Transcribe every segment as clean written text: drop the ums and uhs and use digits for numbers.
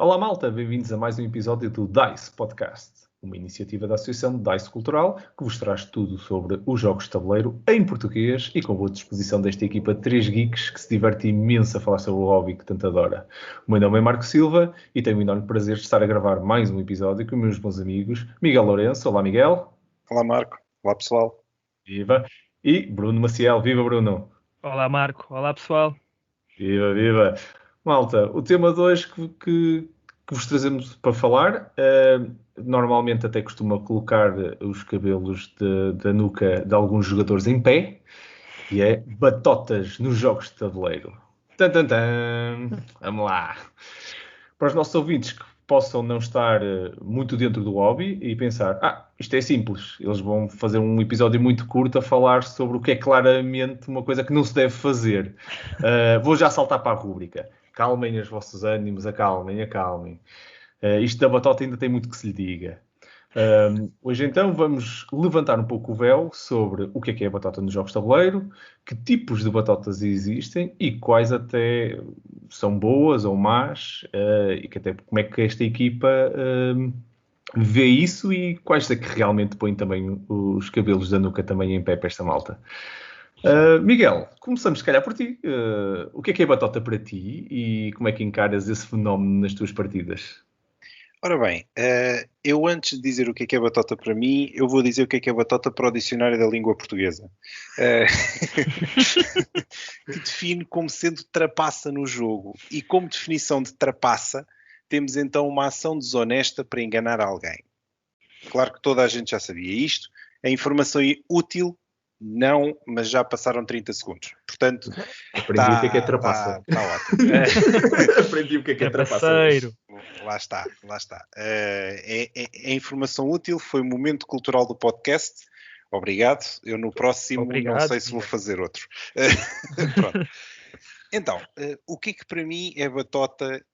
Olá malta, bem-vindos a mais um episódio do DICE Podcast, uma iniciativa da Associação DICE Cultural que vos traz tudo sobre os jogos de tabuleiro em português e com boa disposição desta equipa de 3 geeks que se diverte imenso a falar sobre o hobby que tanto adora. O meu nome é Marco Silva e tenho o enorme prazer de estar a gravar mais um episódio com os meus bons amigos Miguel Lourenço. Olá Miguel. Olá Marco. Olá pessoal. Viva. E Bruno Maciel. Viva Bruno. Olá Marco. Olá pessoal. Viva, viva. Malta, o tema de hoje que vos trazemos para falar, normalmente até costuma colocar os cabelos da nuca de alguns jogadores em pé, e é batotas nos jogos de tabuleiro. Tan, tan, tan. Vamos lá. Para os nossos ouvintes que possam não estar muito dentro do hobby e pensar, isto é simples, eles vão fazer um episódio muito curto a falar sobre o que é claramente uma coisa que não se deve fazer. Vou já saltar para a rúbrica. Calmem os vossos ânimos, acalmem. Isto da batota ainda tem muito que se lhe diga. Hoje então vamos levantar um pouco o véu sobre o que é a batota nos jogos de tabuleiro, que tipos de batotas existem e quais até são boas ou más, e que até como é que esta equipa vê isso e quais é que realmente põem também os cabelos da nuca também em pé para esta malta. Miguel, começamos se calhar por ti. O que é batota para ti e como é que encaras esse fenómeno nas tuas partidas? Ora bem, eu antes de dizer o que é batota para mim, eu vou dizer o que é batota para o dicionário da língua portuguesa. Que define como sendo trapaça no jogo. E como definição de trapaça, temos então uma ação desonesta para enganar alguém. Claro que toda a gente já sabia isto. A informação útil, não, mas já passaram 30 segundos. Portanto, aprendi o que é trapaça. Está ótimo. Aprendi o que é trapaça. Lá está. É informação útil, foi o momento cultural do podcast. Obrigado. Eu no próximo não sei se vou fazer outro. Pronto. Então, o que para mim é batota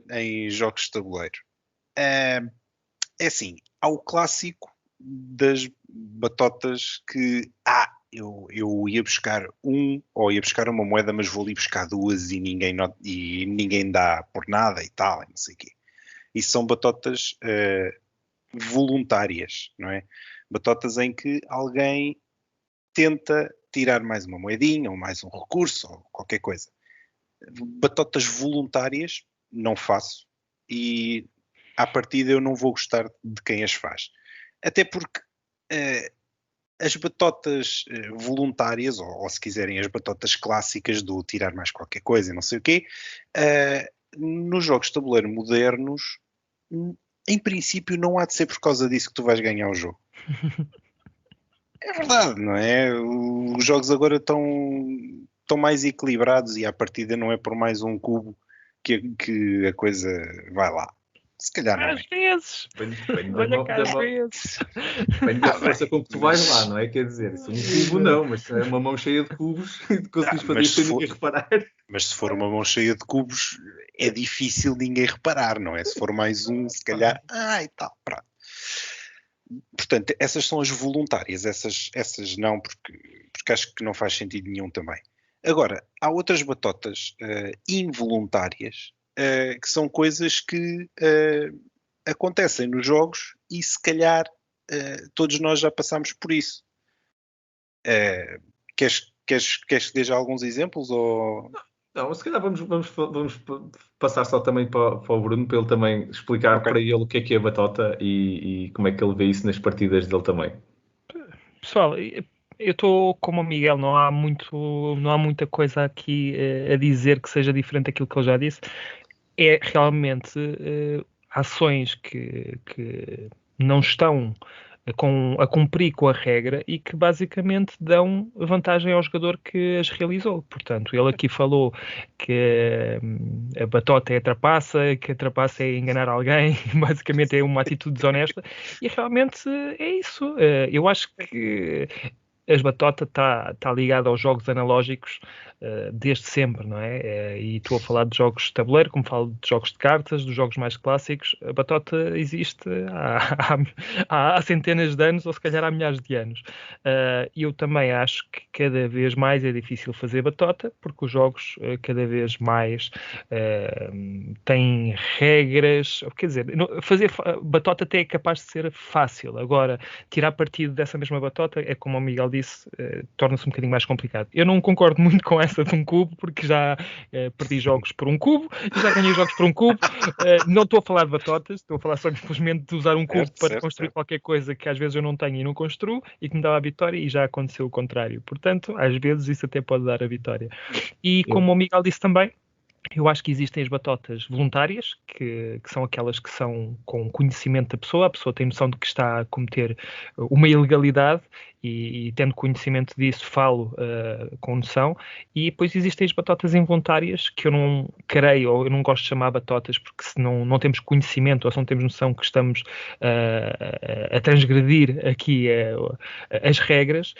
em jogos de tabuleiro? É assim, há o clássico das batotas que eu ia buscar ou ia buscar uma moeda, mas vou ali buscar duas e ninguém dá por nada e tal, não sei o quê. E são batotas voluntárias, não é? Batotas em que alguém tenta tirar mais uma moedinha ou mais um recurso ou qualquer coisa. Batotas voluntárias não faço e à partida eu não vou gostar de quem as faz. Até porque as batotas voluntárias, ou se quiserem as batotas clássicas do tirar mais qualquer coisa e não sei o quê, nos jogos de tabuleiro modernos, em princípio não há de ser por causa disso que tu vais ganhar o jogo. É verdade, não é? Os jogos agora estão mais equilibrados e à partida não é por mais um cubo que a coisa vai lá. Se calhar não é. Às vezes. Depende da força com que tu vais lá, não é? Quer dizer, se um cubo não, mas se é uma mão cheia de cubos e consegues fazer isso sem ninguém reparar. Mas se for uma mão cheia de cubos, é difícil ninguém reparar, não é? Se for mais um, se calhar, e tal, pronto. Portanto, essas são as voluntárias, essas não, porque acho que não faz sentido nenhum também. Agora, há outras batotas involuntárias, que são coisas que acontecem nos jogos e se calhar todos nós já passámos por isso. Queres que dê já alguns exemplos? Ou... Não, se calhar vamos passar só também para o Bruno, para ele também explicar para ele o que é batota e como é que ele vê isso nas partidas dele também. Pessoal, eu estou como o Miguel, não há muita coisa aqui a dizer que seja diferente daquilo que ele já disse. É realmente ações que não estão a cumprir com a regra e que basicamente dão vantagem ao jogador que as realizou. Portanto, ele aqui falou que a batota é a trapaça, que a trapaça é enganar alguém, basicamente é uma atitude desonesta, e realmente é isso. Eu acho que as batota está ligada aos jogos analógicos desde sempre, não é? E estou a falar de jogos de tabuleiro, como falo de jogos de cartas, dos jogos mais clássicos. A batota existe há centenas de anos, ou se calhar há milhares de anos. E eu também acho que cada vez mais é difícil fazer batota, porque os jogos cada vez mais têm regras. Quer dizer, fazer batota até é capaz de ser fácil. Agora, tirar partido dessa mesma batota é, como o Miguel disse, torna-se um bocadinho mais complicado. Eu não concordo muito com essa de um cubo, porque já perdi jogos por um cubo, já ganhei jogos por um cubo. Não estou a falar de batotas, estou a falar só simplesmente de usar um cubo para construir qualquer coisa que às vezes eu não tenho e não construo, e que me dá a vitória, e já aconteceu o contrário. Portanto, às vezes isso até pode dar a vitória. E como o Miguel disse também, eu acho que existem as batotas voluntárias, que são aquelas que são com conhecimento da pessoa. A pessoa tem noção de que está a cometer uma ilegalidade e tendo conhecimento disso, falo com noção. E depois existem as batotas involuntárias, que eu não creio, ou eu não gosto de chamar batotas, porque se não temos conhecimento ou se não temos noção que estamos a transgredir aqui as regras,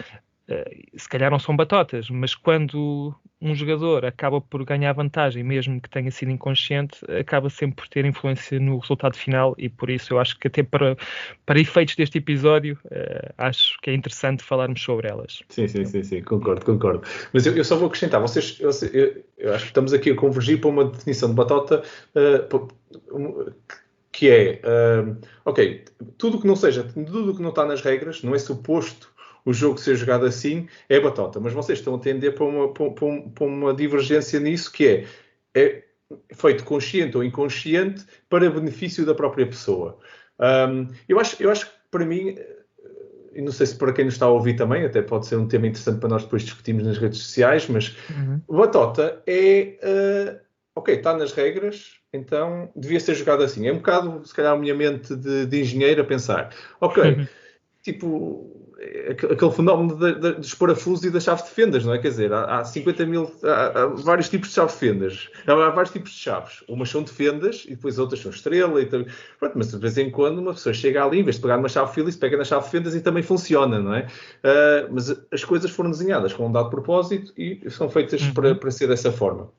se calhar não são batotas, mas quando um jogador acaba por ganhar vantagem, mesmo que tenha sido inconsciente, acaba sempre por ter influência no resultado final, e por isso eu acho que até para efeitos deste episódio, acho que é interessante falarmos sobre elas. Sim, concordo. Mas eu só vou acrescentar, eu acho que estamos aqui a convergir para uma definição de batota que é, ok, tudo que não está nas regras, não é suposto o jogo ser jogado assim, é batota. Mas vocês estão a tender para uma divergência nisso, que é feito consciente ou inconsciente para benefício da própria pessoa. Eu acho que, para mim, e não sei se para quem nos está a ouvir também, até pode ser um tema interessante para nós depois discutirmos nas redes sociais, mas batota é... ok, está nas regras, então devia ser jogado assim. É um bocado, se calhar, a minha mente de engenheiro a pensar. Ok, tipo... aquele fenómeno dos parafusos e das chaves de fendas, não é? Quer dizer, há 50 mil... Há vários tipos de chaves de fendas. Há vários tipos de chaves. Umas são de fendas e depois outras são estrela. Pronto, mas de vez em quando uma pessoa chega ali, em vez de pegar numa chave Phillips, pega na chave de fendas e também funciona, não é? Mas as coisas foram desenhadas com um dado propósito e são feitas para ser dessa forma.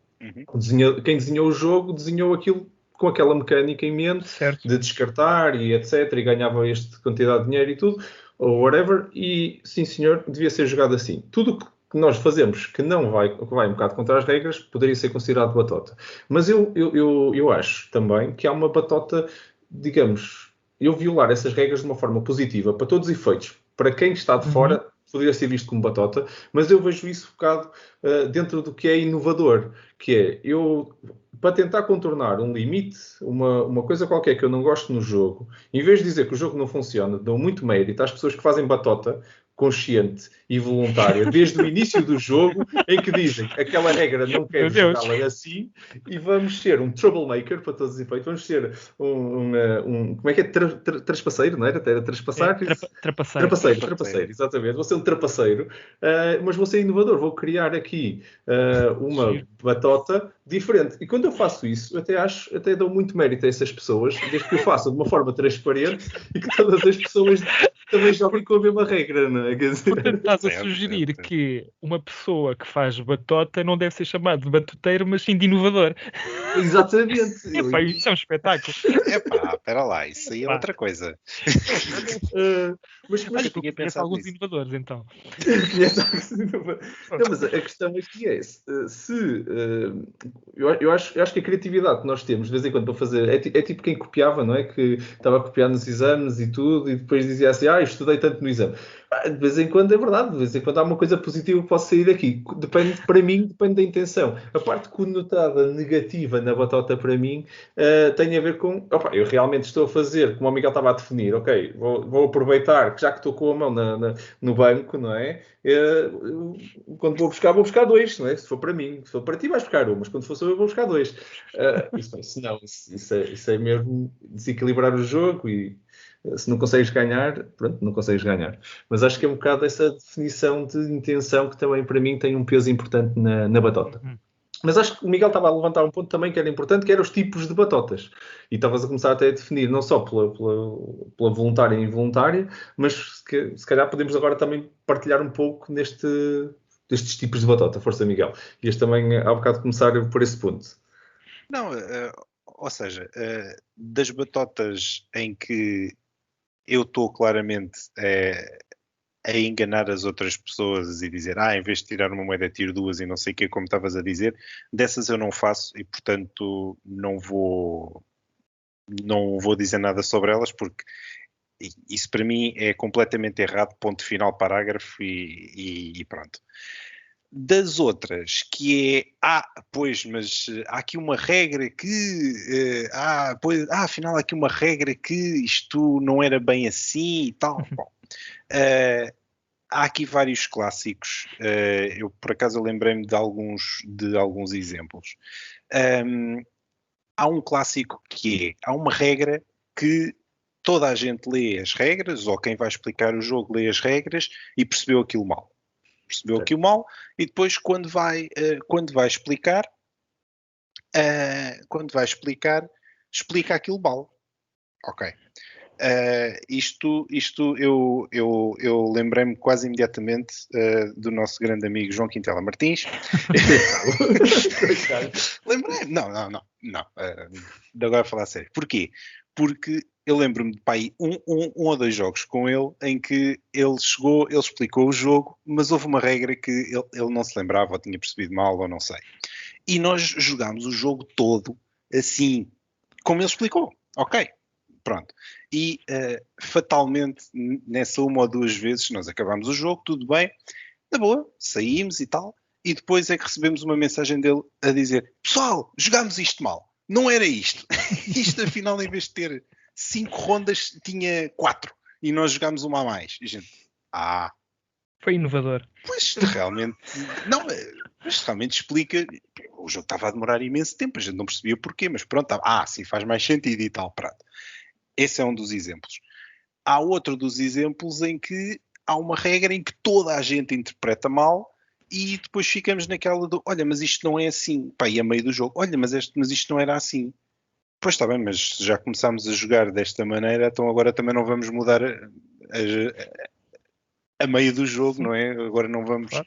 Quem desenhou o jogo desenhou aquilo com aquela mecânica em mente, certo, de descartar e etc. E ganhava esta quantidade de dinheiro e tudo, ou whatever, e sim senhor, devia ser jogado assim. Tudo que nós fazemos que vai um bocado contra as regras, poderia ser considerado batota. Mas eu acho também que há uma batota, digamos, eu violar essas regras de uma forma positiva, para todos os efeitos. Para quem está de fora, poderia ser visto como batota, mas eu vejo isso focado dentro do que é inovador, que é, para tentar contornar um limite, uma coisa qualquer que eu não gosto no jogo, em vez de dizer que o jogo não funciona, dou muito mérito às pessoas que fazem batota consciente e voluntária desde o início do jogo, em que dizem aquela regra não quero jogá-la assim, e vamos ser um troublemaker para todos os efeitos, vamos ser como é que é? Traspaceiro, não era? Era traspassar? Trapaceiro, exatamente. Vou ser um trapaceiro, mas vou ser inovador, vou criar aqui uma batota diferente. E quando eu faço isso, até dou muito mérito a essas pessoas, desde que eu faça de uma forma transparente e que todas as pessoas também joguem com a mesma regra, não é? Portanto, estás a sugerir que uma pessoa que faz batota não deve ser chamado de batuteiro, mas sim de inovador. Exatamente. Isso é um espetáculo. Espera lá, isso aí é outra coisa. Mas eu tinha pensado alguns inovadores, então. Não, mas a questão aqui é, eu acho que a criatividade que nós temos, de vez em quando, para fazer, é tipo quem copiava, não é? Que estava a copiar nos exames e tudo, e depois dizia assim, estudei tanto no exame. De vez em quando é verdade, de vez em quando há uma coisa positiva que possa sair daqui. Para mim, depende da intenção. A parte conotada negativa na batota, para mim, tem a ver com... eu realmente estou a fazer, como o Miguel estava a definir, ok, vou aproveitar, que já que estou com a mão no banco, não é? Quando vou buscar dois, não é? Se for para mim. Se for para ti, vais buscar um, mas quando for eu vou buscar dois. Isso é mesmo desequilibrar o jogo e... Se não consegues ganhar, pronto, não consegues ganhar. Mas acho que é um bocado essa definição de intenção que também para mim tem um peso importante na batota. Mas acho que o Miguel estava a levantar um ponto também que era importante, que era os tipos de batotas. E estavas a começar até a definir não só pela voluntária e involuntária, mas se calhar podemos agora também partilhar um pouco destes tipos de batota. Força, Miguel. Ias também há bocado começar por esse ponto. Não, ou seja, das batotas em que eu estou claramente a enganar as outras pessoas e dizer, em vez de tirar uma moeda, tiro duas e não sei o que, como estavas a dizer, dessas eu não faço e, portanto, não vou dizer nada sobre elas, porque isso para mim é completamente errado, ponto final, parágrafo e pronto. Das outras, que é, pois, mas há aqui uma regra que, afinal há aqui uma regra que isto não era bem assim e tal. Bom, há aqui vários clássicos. Eu, por acaso, lembrei-me de alguns exemplos. Há um clássico que é, há uma regra que toda a gente lê as regras, ou quem vai explicar o jogo lê as regras e percebeu aquilo mal. E depois quando vai explicar, explica aquilo mal. Ok. Isto eu lembrei-me quase imediatamente do nosso grande amigo João Quintela Martins. Lembrei-me. Não. Agora a falar a sério. Porquê? Porque eu lembro-me de um ou dois jogos com ele em que ele chegou, ele explicou o jogo, mas houve uma regra que ele não se lembrava, ou tinha percebido mal, ou não sei. E nós jogámos o jogo todo assim, como ele explicou. Ok, pronto. E fatalmente, nessa uma ou duas vezes, nós acabámos o jogo, tudo bem, na boa, saímos e tal, e depois é que recebemos uma mensagem dele a dizer: pessoal, jogámos isto mal, não era isto. Isto afinal, em vez de ter 5 rondas, tinha 4, e nós jogámos uma a mais. E a gente, foi inovador. Pois, realmente, não, mas realmente explica, o jogo estava a demorar imenso tempo, a gente não percebia porquê, mas pronto, sim, faz mais sentido e tal, pronto. Esse é um dos exemplos. Há outro dos exemplos em que há uma regra em que toda a gente interpreta mal e depois ficamos naquela do, olha, mas isto não é assim. Pá, e a meio do jogo, olha, mas isto não era assim. Pois está bem, mas já começámos a jogar desta maneira, então agora também não vamos mudar a meio do jogo, não é? Agora não vamos... Claro.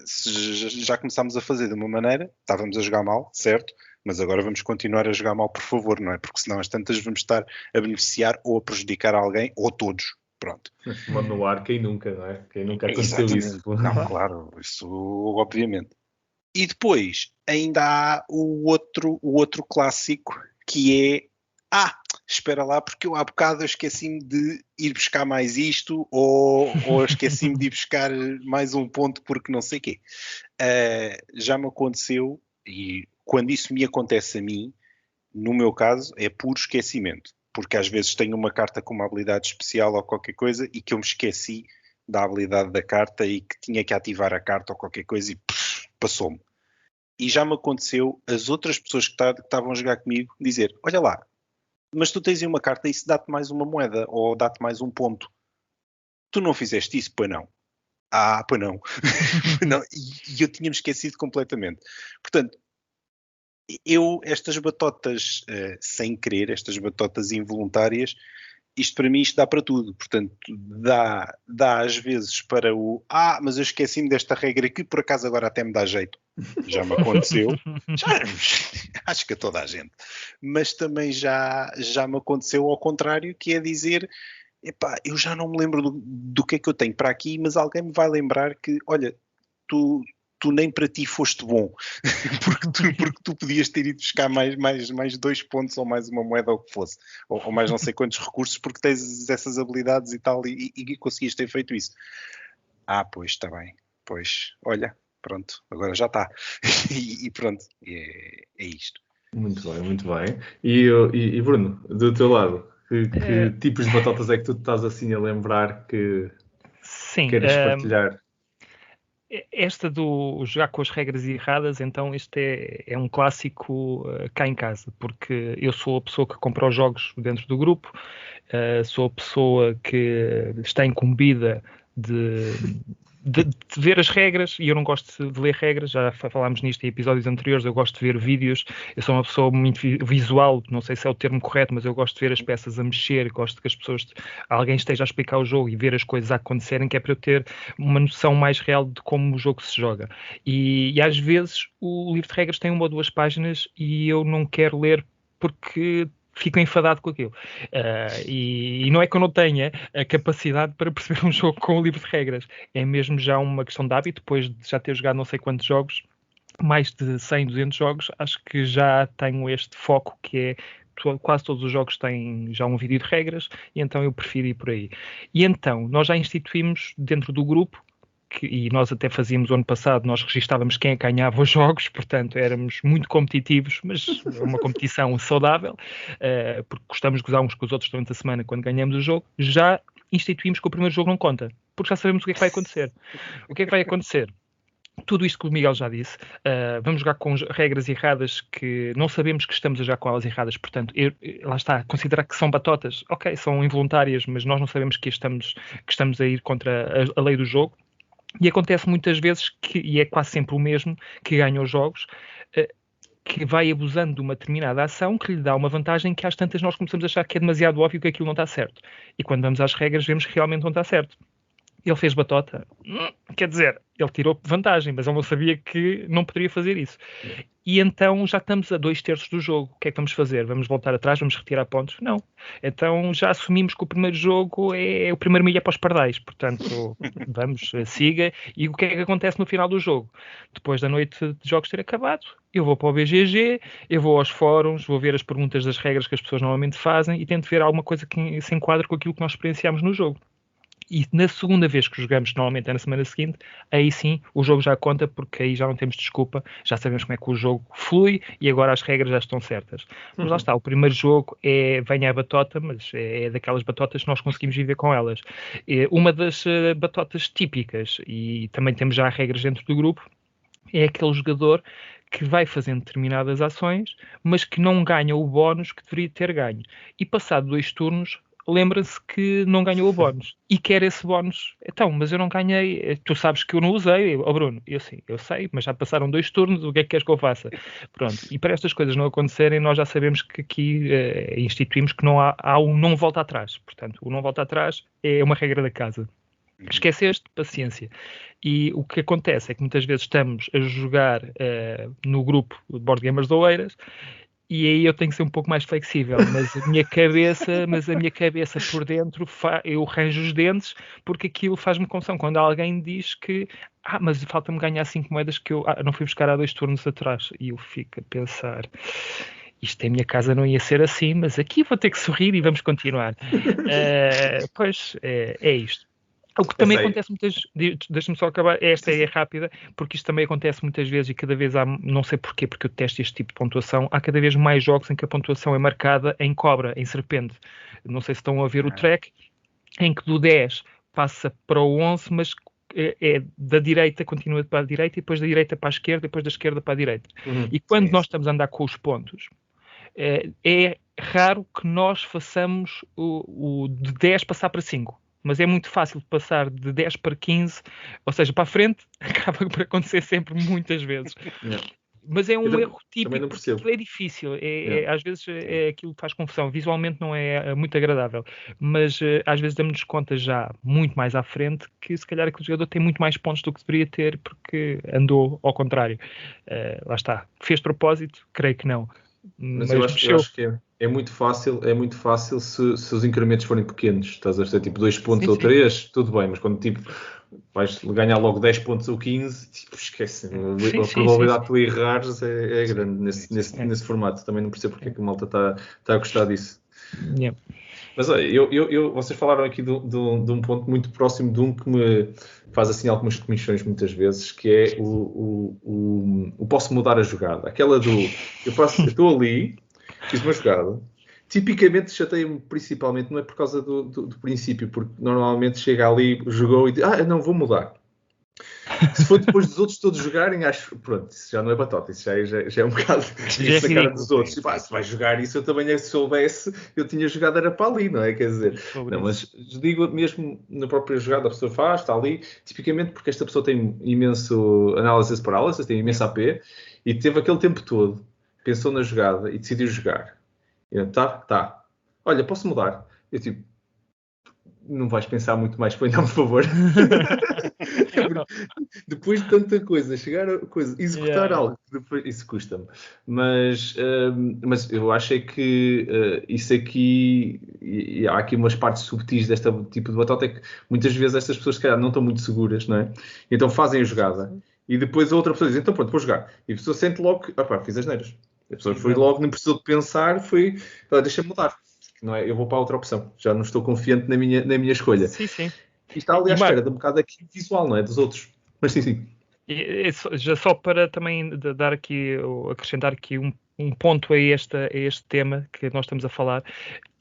Já começámos a fazer de uma maneira, estávamos a jogar mal, certo? Mas agora vamos continuar a jogar mal, por favor, não é? Porque senão às tantas vamos estar a beneficiar ou a prejudicar alguém, ou todos. Pronto. Mano no ar, quem nunca, não é? Quem nunca aconteceu isso? Não, claro, isso obviamente. E depois ainda há o outro clássico que é espera lá, porque eu há bocado esqueci-me de ir buscar mais isto ou esqueci-me de ir buscar mais um ponto porque não sei o quê. Já me aconteceu, e quando isso me acontece a mim, no meu caso, é puro esquecimento. Porque às vezes tenho uma carta com uma habilidade especial ou qualquer coisa e que eu me esqueci da habilidade da carta e que tinha que ativar a carta ou qualquer coisa e passou-me. E já me aconteceu as outras pessoas que estavam a jogar comigo dizer, olha lá, mas tu tens aí uma carta e isso dá-te mais uma moeda ou dá-te mais um ponto. Tu não fizeste isso, pois não? Pois não. Não. E eu tinha-me esquecido completamente. Portanto, estas batotas sem querer, estas batotas involuntárias, isto para mim dá para tudo. Portanto, dá às vezes para mas eu esqueci-me desta regra que por acaso agora até me dá jeito. Já me aconteceu. Acho que a toda a gente. Mas também já me aconteceu ao contrário, que é dizer, eu já não me lembro do que é que eu tenho para aqui, mas alguém me vai lembrar que, olha, tu nem para ti foste bom, porque tu podias ter ido buscar mais 2 pontos ou mais uma moeda ou o que fosse, ou mais não sei quantos recursos, porque tens essas habilidades e tal, e conseguias ter feito isso. Pois, está bem, pois, olha, pronto, agora já está. E pronto, é isto. Muito bem, muito bem. E Bruno, do teu lado, que tipos de batatas é que tu estás assim a lembrar que queres partilhar? Esta do jogar com as regras erradas, então isto é um clássico cá em casa, porque eu sou a pessoa que compra os jogos dentro do grupo, sou a pessoa que está incumbida de de ver as regras, e eu não gosto de ler regras, já falámos nisto em episódios anteriores, eu gosto de ver vídeos, eu sou uma pessoa muito visual, não sei se é o termo correto, mas eu gosto de ver as peças a mexer, gosto que as pessoas, alguém esteja a explicar o jogo e ver as coisas a acontecerem, que é para eu ter uma noção mais real de como o jogo se joga. E às vezes o livro de regras tem 1 ou 2 páginas e eu não quero ler porque fico enfadado com aquilo. E não é que eu não tenha a capacidade para perceber um jogo com o livro de regras. É mesmo já uma questão de hábito, depois de já ter jogado não sei quantos jogos, mais de 100, 200 jogos, acho que já tenho este foco que é quase todos os jogos têm já um vídeo de regras, e então eu prefiro ir por aí. E então, nós já instituímos dentro do grupo, e nós até fazíamos o ano passado, nós registávamos quem ganhava os jogos, portanto éramos muito competitivos, mas uma competição saudável, porque gostamos de gozar uns com os outros durante a semana quando ganhamos o jogo. Já instituímos que o primeiro jogo não conta, porque já sabemos o que é que vai acontecer. O que é que vai acontecer? Tudo isto que o Miguel já disse, vamos jogar com regras erradas que não sabemos que estamos a jogar com elas erradas, portanto, lá está, considerar que são batotas, ok, são involuntárias, mas nós não sabemos que estamos a ir contra a lei do jogo. E acontece muitas vezes, e é quase sempre o mesmo, que ganha os jogos, que vai abusando de uma determinada ação que lhe dá uma vantagem que às tantas nós começamos a achar que é demasiado óbvio que aquilo não está certo. E quando vamos às regras vemos que realmente não está certo. Ele fez batota, quer dizer, ele tirou vantagem, mas ele não sabia que não poderia fazer isso. E então já estamos a 2/3 do jogo. O que é que vamos fazer? Vamos voltar atrás? Vamos retirar pontos? Não. Então já assumimos que o primeiro jogo é o primeiro milha para os pardais. Portanto, vamos, siga. E o que é que acontece no final do jogo? Depois da noite de jogos ter acabado, eu vou para o BGG, eu vou aos fóruns, vou ver as perguntas das regras que as pessoas normalmente fazem e tento ver alguma coisa que se enquadre com aquilo que nós experienciamos no jogo. E na segunda vez que jogamos, normalmente é na semana seguinte, aí sim o jogo já conta, porque aí já não temos desculpa, já sabemos como é que o jogo flui e agora as regras já estão certas. Mas lá está, o primeiro jogo venha a batota, mas é daquelas batotas que nós conseguimos viver com elas. Uma das batotas típicas, e também temos já regras dentro do grupo, é aquele jogador que vai fazendo determinadas ações, mas que não ganha o bónus que deveria ter ganho. E passado 2 turnos, lembra-se que não ganhou o bónus e quer esse bónus. Então, mas eu não ganhei, tu sabes que eu não usei, Bruno. Eu sim, eu sei, mas já passaram 2 turnos, o que é que queres que eu faça? Pronto, e para estas coisas não acontecerem, nós já sabemos que aqui instituímos que não há um não volta atrás. Portanto, o não volta atrás é uma regra da casa. Esqueceste, paciência. E o que acontece é que muitas vezes estamos a jogar no grupo de Board Gamers de Oeiras, e aí eu tenho que ser um pouco mais flexível, mas a minha cabeça por dentro, eu ranjo os dentes, porque aquilo faz-me confusão. Quando alguém diz que, mas falta-me ganhar 5 moedas que eu não fui buscar há 2 turnos atrás, e eu fico a pensar, isto em minha casa não ia ser assim, mas aqui vou ter que sorrir e vamos continuar. Pois, é isto. O que também acontece muitas vezes, deixa-me só acabar, esta é rápida, porque isto também acontece muitas vezes e cada vez há, não sei porquê, porque eu testo este tipo de pontuação, há cada vez mais jogos em que a pontuação é marcada em cobra, em serpente. Não sei se estão a ver o track, em que do 10 passa para o 11, mas é da direita, continua para a direita, e depois da direita para a esquerda, e depois da esquerda para a direita. E quando nós estamos a andar com os pontos, é raro que nós façamos o de 10 passar para 5. Mas é muito fácil de passar de 10 para 15, ou seja, para a frente, acaba por acontecer sempre muitas vezes. Mas é um erro típico, porque é difícil, às vezes aquilo que faz confusão, visualmente não é muito agradável, mas às vezes damos-nos conta já muito mais à frente que se calhar aquele jogador tem muito mais pontos do que deveria ter porque andou ao contrário. Lá está, fez propósito? Creio que não. Mas eu acho que é muito fácil se os incrementos forem pequenos. Estás a dizer, tipo 2 pontos ou 3, tudo bem, mas quando tipo vais ganhar logo 10 pontos ou 15, tipo, esquece. A probabilidade de tu errares é grande nesse formato. Também não percebo porque é que a malta está a gostar disso. Yeah. Mas olha, vocês falaram aqui de um ponto muito próximo de um que me faz assim algumas comissões muitas vezes, que é o posso mudar a jogada. Aquela do eu estou ali, fiz uma jogada. Tipicamente chateia-me principalmente, não é por causa do princípio, porque normalmente chega ali, jogou e diz, não, vou mudar. Se for depois dos outros todos jogarem, acho, pronto, isso já não é batota, isso já é um bocado isso na cara dos outros. Se vai jogar isso, eu também, se soubesse, eu tinha jogado, era para ali, não é? Quer dizer, não, mas digo mesmo na própria jogada, a pessoa faz, está ali, tipicamente porque esta pessoa tem imenso analysis paralysis, tem imenso AP, e teve aquele tempo todo, pensou na jogada e decidiu jogar. E eu, tá. Olha, posso mudar? Eu tipo, não vais pensar muito mais, põe-me, por favor. Depois de tanta coisa, chegar a coisa, executar algo, depois, isso custa-me. Mas eu acho que isso aqui, e há aqui umas partes subtis deste tipo de batota, é que muitas vezes estas pessoas, se calhar, não estão muito seguras, não é? Então fazem a jogada, e depois a outra pessoa diz, então pronto, vou jogar. E a pessoa sente logo que, fiz as neiras. A pessoa foi logo, não precisou de pensar, deixa-me mudar. Não é? Eu vou para a outra opção. Já não estou confiante na minha escolha. Sim. E está ali à espera de um bocado aqui visual, não é? Dos outros. Mas sim. Já só para também dar aqui, acrescentar aqui um ponto a este tema que nós estamos a falar.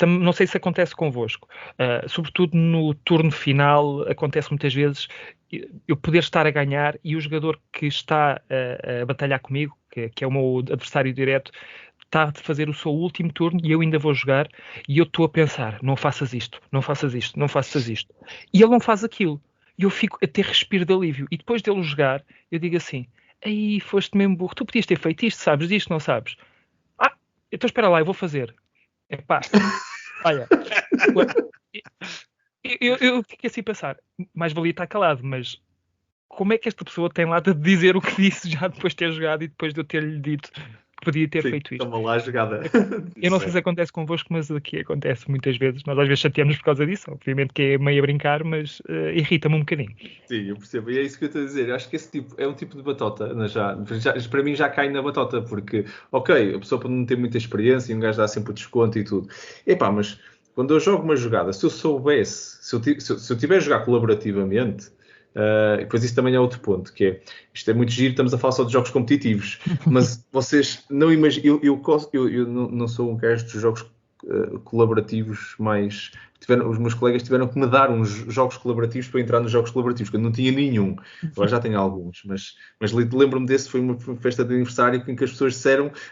Não sei se acontece convosco. Sobretudo no turno final, acontece muitas vezes eu poder estar a ganhar e o jogador que está a batalhar comigo, que é o meu adversário direto, está a fazer o seu último turno e eu ainda vou jogar e eu estou a pensar, não faças isto. E ele não faz aquilo. E eu fico a ter respiro de alívio. E depois dele jogar, eu digo assim, aí foste mesmo burro, tu podias ter feito isto, sabes disto, não sabes? Então espera lá, eu vou fazer. Epá, olha, eu fiquei assim a pensar, mais valia estar calado, mas como é que esta pessoa tem lá de dizer o que disse já depois de ter jogado e depois de eu ter-lhe dito que podia ter feito isto? Toma lá a jogada. Eu não sei se acontece convosco, mas aqui acontece muitas vezes. Nós às vezes chateamos por causa disso, obviamente que é meio a brincar, mas irrita-me um bocadinho. Sim, eu percebo. E é isso que eu estou a dizer. Eu acho que esse tipo é um tipo de batota. Para mim já cai na batota, porque, ok, a pessoa pode não ter muita experiência e um gajo dá sempre o desconto e tudo. Mas quando eu jogo uma jogada, se eu soubesse, se eu tiver a jogar colaborativamente, depois isso também é outro ponto, que é, isto é muito giro, estamos a falar só de jogos competitivos, mas vocês não imaginam, eu não sou um gajo dos jogos colaborativos mais... os meus colegas tiveram que me dar uns jogos colaborativos para entrar nos jogos colaborativos, porque eu não tinha nenhum. Agora já tenho alguns, mas lembro-me desse, foi uma festa de aniversário em que as pessoas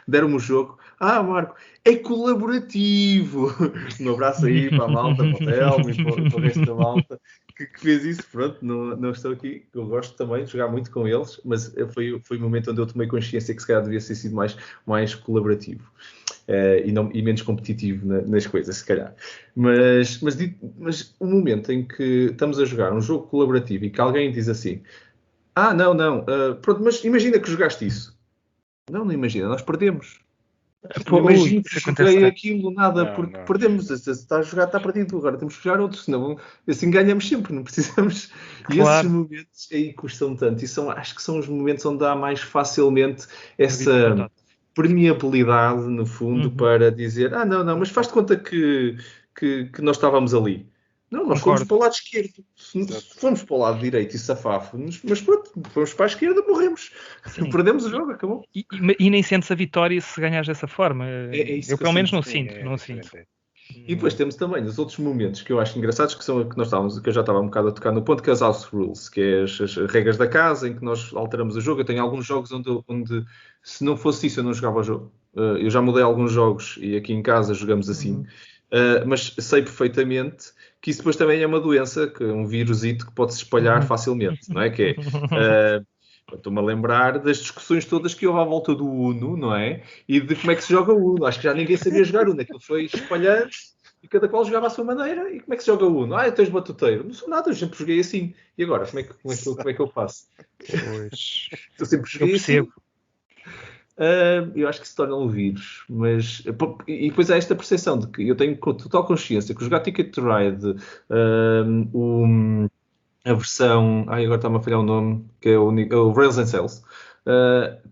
deram-me o jogo. Marco, é colaborativo! Um abraço aí para a malta, para o Telmo e para o resto da malta que fez isso. Pronto, não estou aqui. Eu gosto também de jogar muito com eles, mas foi o momento onde eu tomei consciência que se calhar devia ter sido mais colaborativo. E menos competitivo nas coisas, se calhar. Mas o momento em que estamos a jogar um jogo colaborativo e que alguém diz assim, pronto, mas imagina que jogaste isso. Não imagina, nós perdemos. Imagina que joguei aquilo, porque perdemos. Se está a jogar, está perdido. Agora temos que jogar outro, senão assim ganhamos sempre, não precisamos. Claro. E esses momentos aí custam tanto. E acho que são os momentos onde há mais facilmente essa permeabilidade, no fundo, para dizer, não, mas faz de conta que nós estávamos ali. Não, nós fomos para o lado esquerdo. Se fomos para o lado direito e safáfomos, mas pronto, fomos para a esquerda, morremos. Perdemos o jogo, acabou. E nem sentes a vitória se ganhares dessa forma. Eu pelo menos não sinto. E depois temos também os outros momentos que eu acho engraçados, que eu já estava um bocado a tocar no ponto, que é os house rules, que é as regras da casa, em que nós alteramos o jogo. Eu tenho alguns jogos onde se não fosse isso, eu não jogava o jogo. Eu já mudei alguns jogos e aqui em casa jogamos assim. Mas sei perfeitamente que isso depois também é uma doença, que é um vírusito que pode se espalhar facilmente, não é? Que é... Estou-me a lembrar das discussões todas que houve à volta do Uno, não é? E de como é que se joga o Uno. Acho que já ninguém sabia jogar Uno. Aquilo foi espalhando e cada qual jogava à sua maneira. E como é que se joga o Uno? Eu tens batuteiro. Não sou nada, eu sempre joguei assim. E agora, como é que eu faço? Pois. Eu sempre joguei assim. Eu acho que se torna um vírus. E depois há esta percepção de que eu tenho total consciência que jogar Ticket to Ride, a versão, agora está-me a falhar o nome, que é o Rails and Cells,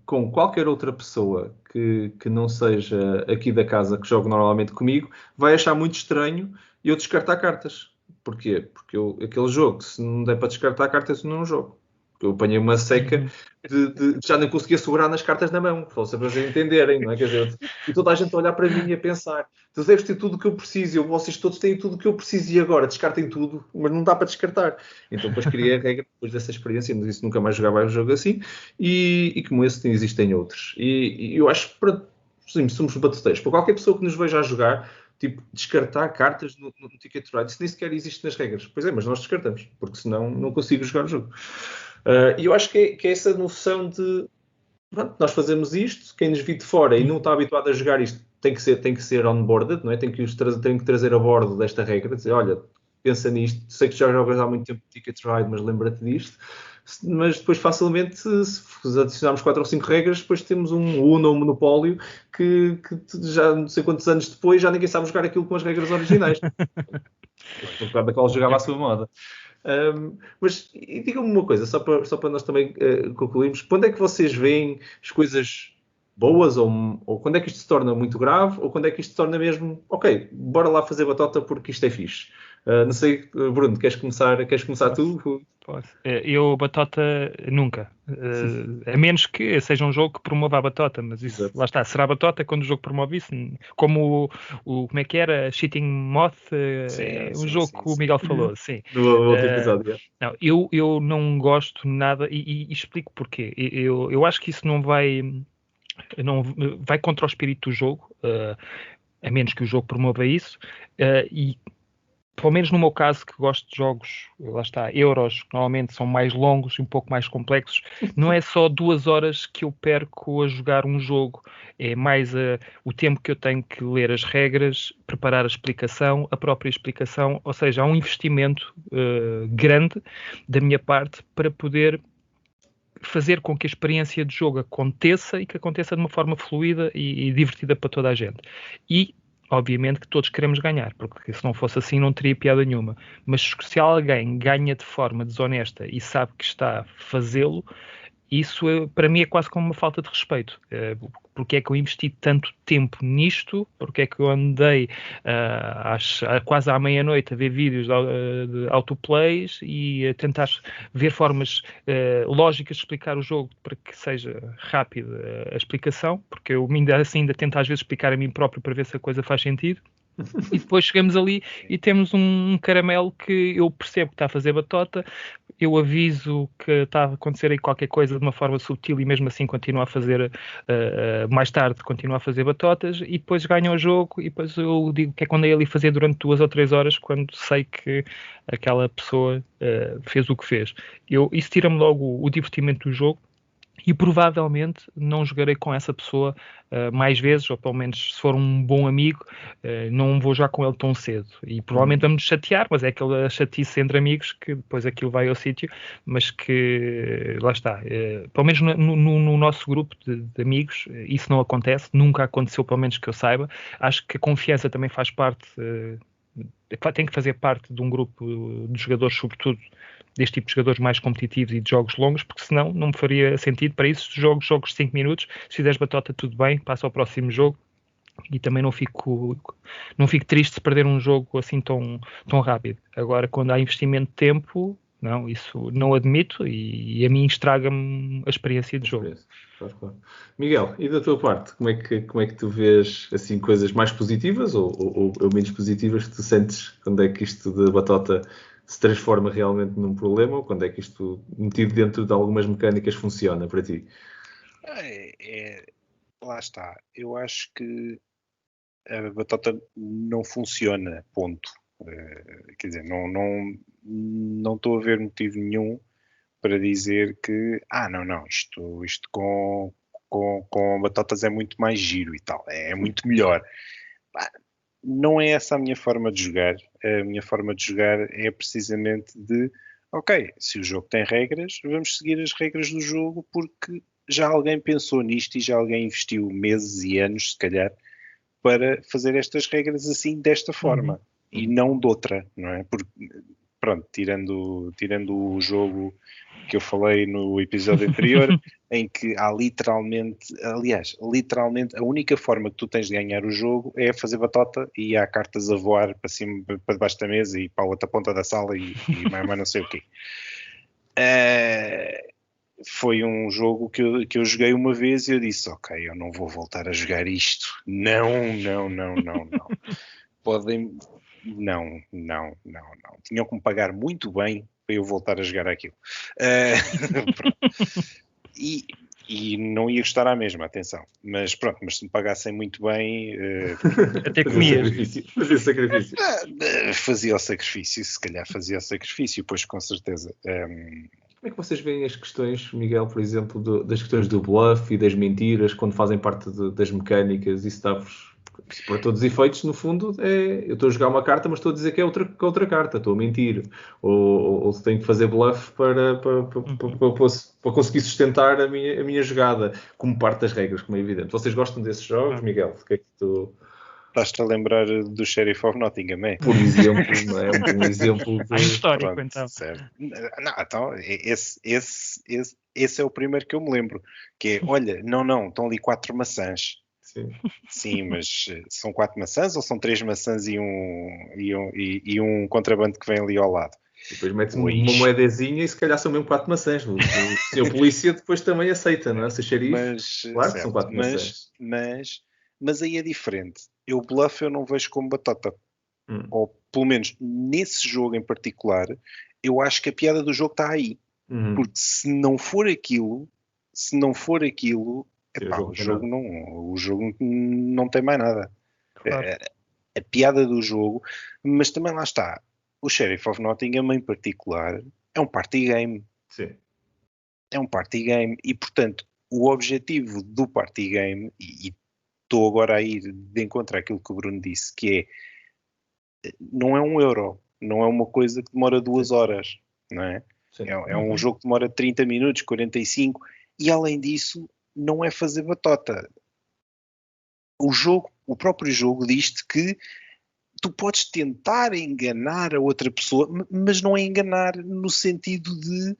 com qualquer outra pessoa que não seja aqui da casa, que jogue normalmente comigo, vai achar muito estranho eu descartar cartas. Porquê? Porque aquele jogo, se não der para descartar cartas, eu não jogo. Eu apanhei uma seca de já não conseguia segurar nas cartas na mão, só para vocês entenderem, não é? Quer dizer, e toda a gente a olhar para mim e a pensar, tu deves ter tudo o que eu preciso, vocês todos têm tudo o que eu preciso, e agora descartem tudo, mas não dá para descartar. Então depois criei a regra, depois dessa experiência, não disse nunca mais jogava um jogo assim, e como esse existem outros. E eu acho que somos batuteiros. Para qualquer pessoa que nos veja a jogar, tipo, descartar cartas no Ticket to Ride, isso nem sequer existe nas regras. Pois é, mas nós descartamos, porque senão não consigo jogar o jogo. E eu acho que é essa noção de pronto, nós fazemos isto, quem nos vir de fora e não está habituado a jogar isto tem que ser onboarded, não é? Tem que trazer a bordo desta regra, dizer, olha, pensa nisto, sei que já jogas há muito tempo Ticket to Ride, mas lembra-te disto. Mas depois facilmente, se adicionarmos 4 ou 5 regras, depois temos um Uno ou um Monopólio que já não sei quantos anos depois já ninguém sabe jogar aquilo com as regras originais. Por causa da qual jogava à sua moda. Mas diga-me uma coisa, só para nós também concluirmos, quando é que vocês veem as coisas boas ou quando é que isto se torna muito grave ou quando é que isto se torna mesmo, ok, bora lá fazer batota porque isto é fixe. Não sei, Bruno, queres começar tu? Posso. Eu, batota, nunca. A menos que seja um jogo que promova a batota, mas isso, Exato. lá está, será batota quando o jogo promove isso, como como é que era? Cheating Moth, jogo que o Miguel falou, sim. No outro episódio. Não, eu não gosto nada e explico porquê. Eu acho que isso não vai contra o espírito do jogo, a menos que o jogo promova isso, e pelo menos no meu caso, que gosto de jogos, lá está, euros, que normalmente são mais longos e um pouco mais complexos, não é só 2 horas que eu perco a jogar um jogo, é mais o tempo que eu tenho que ler as regras, preparar a explicação, a própria explicação, ou seja, há um investimento grande da minha parte para poder fazer com que a experiência de jogo aconteça e que aconteça de uma forma fluida e divertida para toda a gente. E obviamente que todos queremos ganhar, porque se não fosse assim não teria piada nenhuma. Mas se alguém ganha de forma desonesta e sabe que está a fazê-lo, isso para mim é quase como uma falta de respeito. Porque é que eu investi tanto tempo nisto? Porque é que eu andei quase à meia-noite a ver vídeos de autoplays e a tentar ver formas lógicas de explicar o jogo para que seja rápida a explicação, porque eu ainda tento às vezes explicar a mim próprio para ver se a coisa faz sentido. E depois chegamos ali e temos um caramelo que eu percebo que está a fazer batota, eu aviso que está a acontecer aí qualquer coisa de uma forma sutil e mesmo assim continua a fazer, mais tarde continua a fazer batotas e depois ganha o jogo e depois eu digo que é quando é ali fazer durante 2 ou 3 horas quando sei que aquela pessoa fez o que fez. Isso tira-me logo o divertimento do jogo. E provavelmente não jogarei com essa pessoa mais vezes, ou pelo menos se for um bom amigo, não vou jogar com ele tão cedo. E provavelmente vamos chatear, mas é aquela chatice entre amigos que depois aquilo vai ao sítio, mas que lá está. Pelo menos no nosso grupo de amigos, isso não acontece, nunca aconteceu, pelo menos que eu saiba. Acho que a confiança também faz parte, tem que fazer parte de um grupo de jogadores, sobretudo deste tipo de jogadores mais competitivos e de jogos longos, porque senão não me faria sentido para isso. Jogos de 5 minutos, se fizeres batota tudo bem, passa ao próximo jogo e também não fico triste se perder um jogo assim tão rápido. Agora, quando há investimento de tempo, não, isso não admito e a mim estraga-me a experiência de jogo. Claro. Miguel, e da tua parte, como é que tu vês assim, coisas mais positivas ou menos positivas que tu sentes quando é que isto de batota se transforma realmente num problema ou quando é que isto, metido dentro de algumas mecânicas, funciona para ti? Lá está. Eu acho que a batota não funciona, ponto. Quer dizer, não estou a ver motivo nenhum para dizer que não, isto com batatas é muito mais giro e tal, é muito melhor. Não é essa a minha forma de jogar. A minha forma de jogar é precisamente ok, se o jogo tem regras, vamos seguir as regras do jogo porque já alguém pensou nisto e já alguém investiu meses e anos, se calhar, para fazer estas regras assim, desta forma. E não de outra, não é? Porque, pronto, tirando o jogo que eu falei no episódio anterior, em que há literalmente, a única forma que tu tens de ganhar o jogo é fazer batota e há cartas a voar para cima, para debaixo da mesa e para a outra ponta da sala e mais não sei o quê. foi um jogo que eu joguei uma vez e eu disse, ok, eu não vou voltar a jogar isto. Não. Podem... Não. Tinham que me pagar muito bem para eu voltar a jogar aquilo. E não ia gostar à mesma, atenção. Mas pronto, mas se me pagassem muito bem... Até comia. Fazia sacrifício. Fazia o sacrifício, se calhar fazia o sacrifício, pois com certeza. Como é que vocês veem as questões, Miguel, por exemplo, das questões do bluff e das mentiras, quando fazem parte das mecânicas? Isso dá-vos, para todos os efeitos, no fundo, eu estou a jogar uma carta, mas estou a dizer que é outra carta, estou a mentir. Ou tenho que fazer bluff para conseguir sustentar a minha jogada, como parte das regras, como é evidente. Vocês gostam desses jogos, Miguel? O que é que tu... Estás-te a lembrar do Sheriff of Nottingham, é? Por exemplo, não é um exemplo de... histórico, Pronto, então. Certo. Não, então, esse é o primeiro que eu me lembro, que é, olha, não, estão ali 4 maçãs. Sim, mas são 4 maçãs ou são 3 maçãs e um contrabando que vem ali ao lado? E depois metes uma moedazinha e se calhar são mesmo 4 maçãs. O senhor polícia depois também aceita, não é? Se xerife, claro que são 4 maçãs. Mas aí é diferente. O bluff eu não vejo como batota. Ou pelo menos nesse jogo em particular, eu acho que a piada do jogo está aí. Porque se não for aquilo, epá, o jogo não tem mais nada. Claro. A piada do jogo, mas também lá está. O Sheriff of Nottingham em particular é um party game. Sim. É um party game e, portanto, o objetivo do party game, e estou agora a ir de encontro àquilo que o Bruno disse, que não é €1, não é uma coisa que demora 2 horas, não é? Sim. É um jogo que demora 30 minutos, 45, e além disso, não é fazer batota. O próprio jogo diz-te que tu podes tentar enganar a outra pessoa, mas não é enganar no sentido de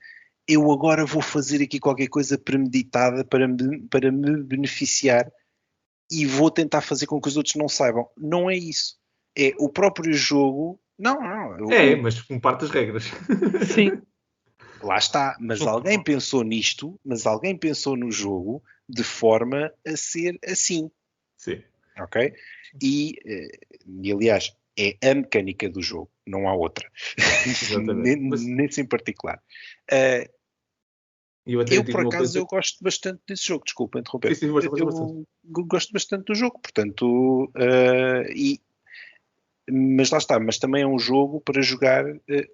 eu agora vou fazer aqui qualquer coisa premeditada para me beneficiar e vou tentar fazer com que os outros não saibam. Não é isso. É o próprio jogo... Não. Mas com parte das regras. Sim. Lá está. Mas alguém pensou nisto, alguém pensou no jogo de forma a ser assim. Sim. Ok? E aliás, é a mecânica do jogo, não há outra. Nesse em particular. Eu por acaso, eu gosto bastante desse jogo. Desculpa interromper. Sim, eu gosto bastante do jogo, portanto... mas lá está. Mas também é um jogo para jogar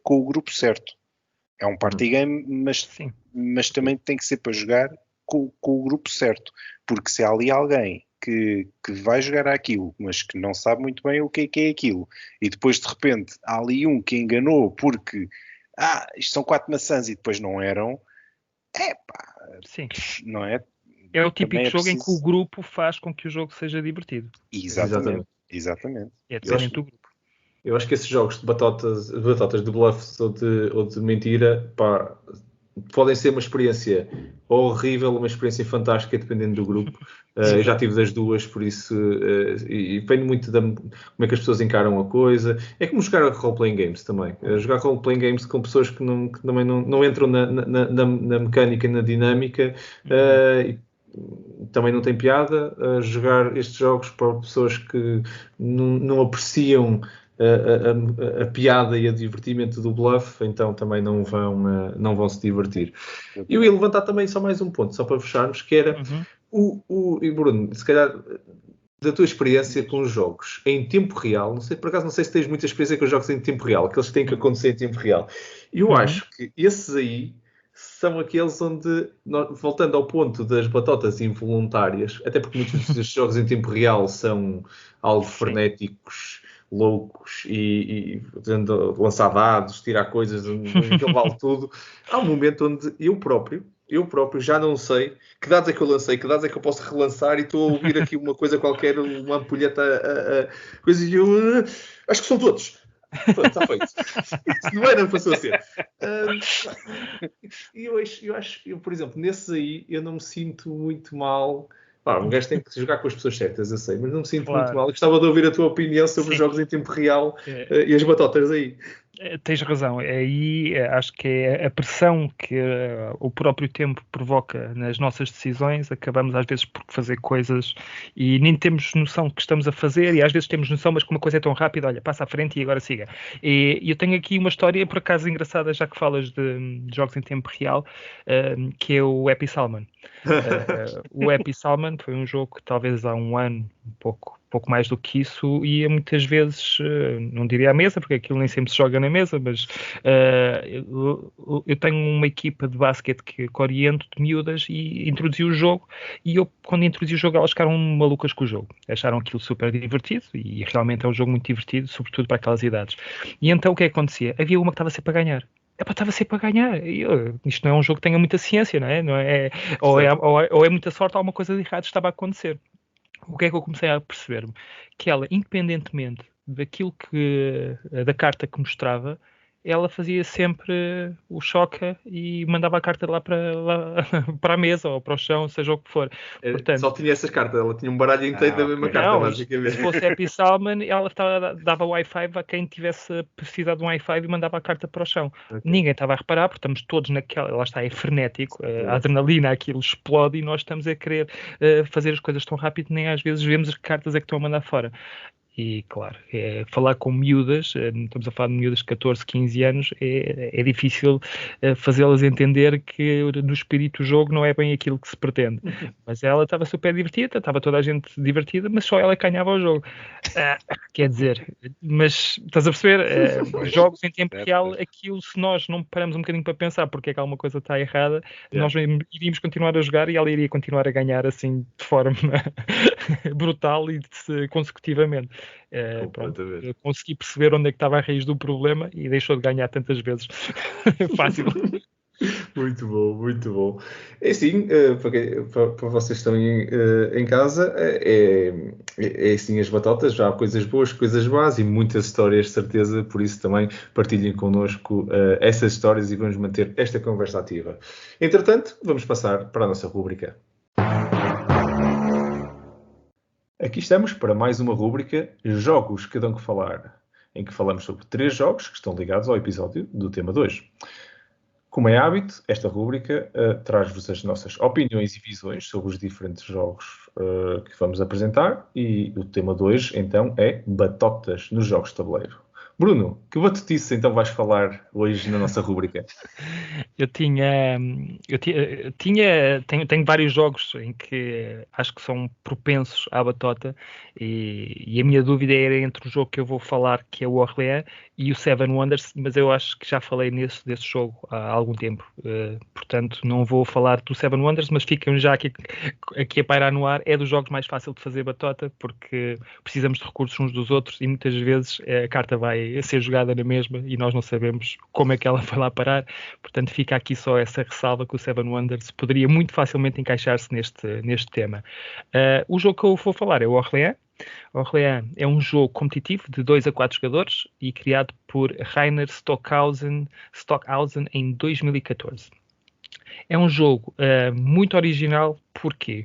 com o grupo certo. É um party game, mas também tem que ser para jogar com o grupo certo. Porque se há ali alguém que vai jogar aquilo, mas que não sabe muito bem o que é aquilo, e depois de repente há ali um que enganou porque isto são 4 maçãs e depois não eram, Sim. Não é? É o típico jogo em que o grupo faz com que o jogo seja divertido. Exatamente. É dependente do grupo. Eu acho que esses jogos de batotas de bluffs ou de mentira, podem ser uma experiência horrível, uma experiência fantástica, dependendo do grupo. Eu já tive das duas, por isso, e depende muito como é que as pessoas encaram a coisa. É como jogar role-playing games também. Jogar role-playing games com pessoas que também não entram na mecânica e na dinâmica, também não tem piada. Jogar estes jogos para pessoas que não apreciam a piada e o divertimento do bluff, então também não vão se divertir. Eu ia levantar também só mais um ponto, só para fecharmos, que era e Bruno, se calhar da tua experiência com os jogos em tempo real, não sei se tens muita experiência com os jogos em tempo real, aqueles que têm que acontecer em tempo real. Eu acho que esses aí são aqueles onde, voltando ao ponto das batotas involuntárias, até porque muitos destes jogos em tempo real são algo frenéticos, loucos e lançar dados, tirar coisas, aquilo vale tudo. Há um momento onde eu próprio já não sei que dados é que eu lancei, que dados é que eu posso relançar, e estou a ouvir aqui uma coisa qualquer, uma ampulheta, coisa, e eu acho que são todos. Pronto, está feito. Isso não era, passou a ser. Eu acho, por exemplo, nesses aí, eu não me sinto muito mal. Um gajo tem que jogar com as pessoas certas, eu sei, mas não me sinto muito mal. Eu gostava de ouvir a tua opinião sobre os jogos em tempo real e as batotas aí. Tens razão, aí acho que é a pressão que o próprio tempo provoca nas nossas decisões, acabamos às vezes por fazer coisas e nem temos noção que estamos a fazer, e às vezes temos noção, mas como a coisa é tão rápida, olha, passa à frente e agora siga. E eu tenho aqui uma história, por acaso engraçada, já que falas de jogos em tempo real, que é o Happy Salmon. O Happy Salmon foi um jogo que talvez há um ano, pouco mais do que isso, ia muitas vezes, não diria à mesa, porque aquilo nem sempre se joga na mesa, mas eu tenho uma equipa de basquete que oriento de miúdas e introduzi o jogo, e eu, quando introduzi o jogo, elas ficaram malucas com o jogo. Acharam aquilo super divertido, e realmente é um jogo muito divertido, sobretudo para aquelas idades. E então o que é que acontecia? Havia uma que estava sempre a ganhar. Estava sempre a ganhar. Isto não é um jogo que tenha muita ciência, não é? Ou é muita sorte, ou alguma coisa de errado estava a acontecer. O que é que eu comecei a perceber-me? Que ela, independentemente daquilo da carta que mostrava, ela fazia sempre o choca e mandava a carta lá para a mesa ou para o chão, seja o que for. Portanto, só tinha essas cartas, ela tinha um baralho inteiro da mesma carta, não, basicamente. Se fosse Happy Salmon, ela dava Wi-Fi a quem tivesse precisado de um Wi-Fi e mandava a carta para o chão. Okay. Ninguém estava a reparar, porque estamos todos naquela, lá está, é frenético, a adrenalina, aquilo explode e nós estamos a querer fazer as coisas tão rápido, nem às vezes vemos as cartas é que estão a mandar fora. E, claro, falar com miúdas, estamos a falar de miúdas de 14, 15 anos, é difícil fazê-las entender que no espírito do jogo não é bem aquilo que se pretende. Mas ela estava super divertida, estava toda a gente divertida, mas só ela ganhava o jogo. Quer dizer, mas estás a perceber? Jogos em tempo real, aquilo, se nós não paramos um bocadinho para pensar porque é que alguma coisa está errada, nós iríamos continuar a jogar e ela iria continuar a ganhar assim de forma brutal e consecutivamente. Eu consegui perceber onde é que estava a raiz do problema e deixou de ganhar tantas vezes. Fácil. Muito bom, muito bom. É assim, para vocês que estão em casa, é assim as batotas, já há coisas boas, coisas más e muitas histórias de certeza, por isso também partilhem connosco essas histórias e vamos manter esta conversa ativa. Entretanto, vamos passar para a nossa rúbrica. Aqui estamos para mais uma rúbrica Jogos que dão que falar, em que falamos sobre 3 jogos que estão ligados ao episódio do tema 2. Como é hábito, esta rúbrica traz-vos as nossas opiniões e visões sobre os diferentes jogos que vamos apresentar e o tema 2, então, é batotas nos jogos de tabuleiro. Bruno, que batotice então vais falar hoje na nossa rúbrica? Tenho vários jogos em que acho que são propensos à batota e a minha dúvida era entre o jogo que eu vou falar, que é o Orléans, e o Seven Wonders, mas eu acho que já falei desse jogo há algum tempo. Portanto, não vou falar do Seven Wonders, mas ficam já aqui a pairar no ar. É dos jogos mais fácil de fazer batota, porque precisamos de recursos uns dos outros e muitas vezes a carta vai ser jogada na mesma e nós não sabemos como é que ela vai lá parar. Portanto, fica aqui só essa ressalva que o Seven Wonders poderia muito facilmente encaixar-se neste tema. O jogo que eu vou falar é o Orléans. Orléans é um jogo competitivo de 2 a 4 jogadores e criado por Rainer Stockhausen em 2014. É um jogo muito original porque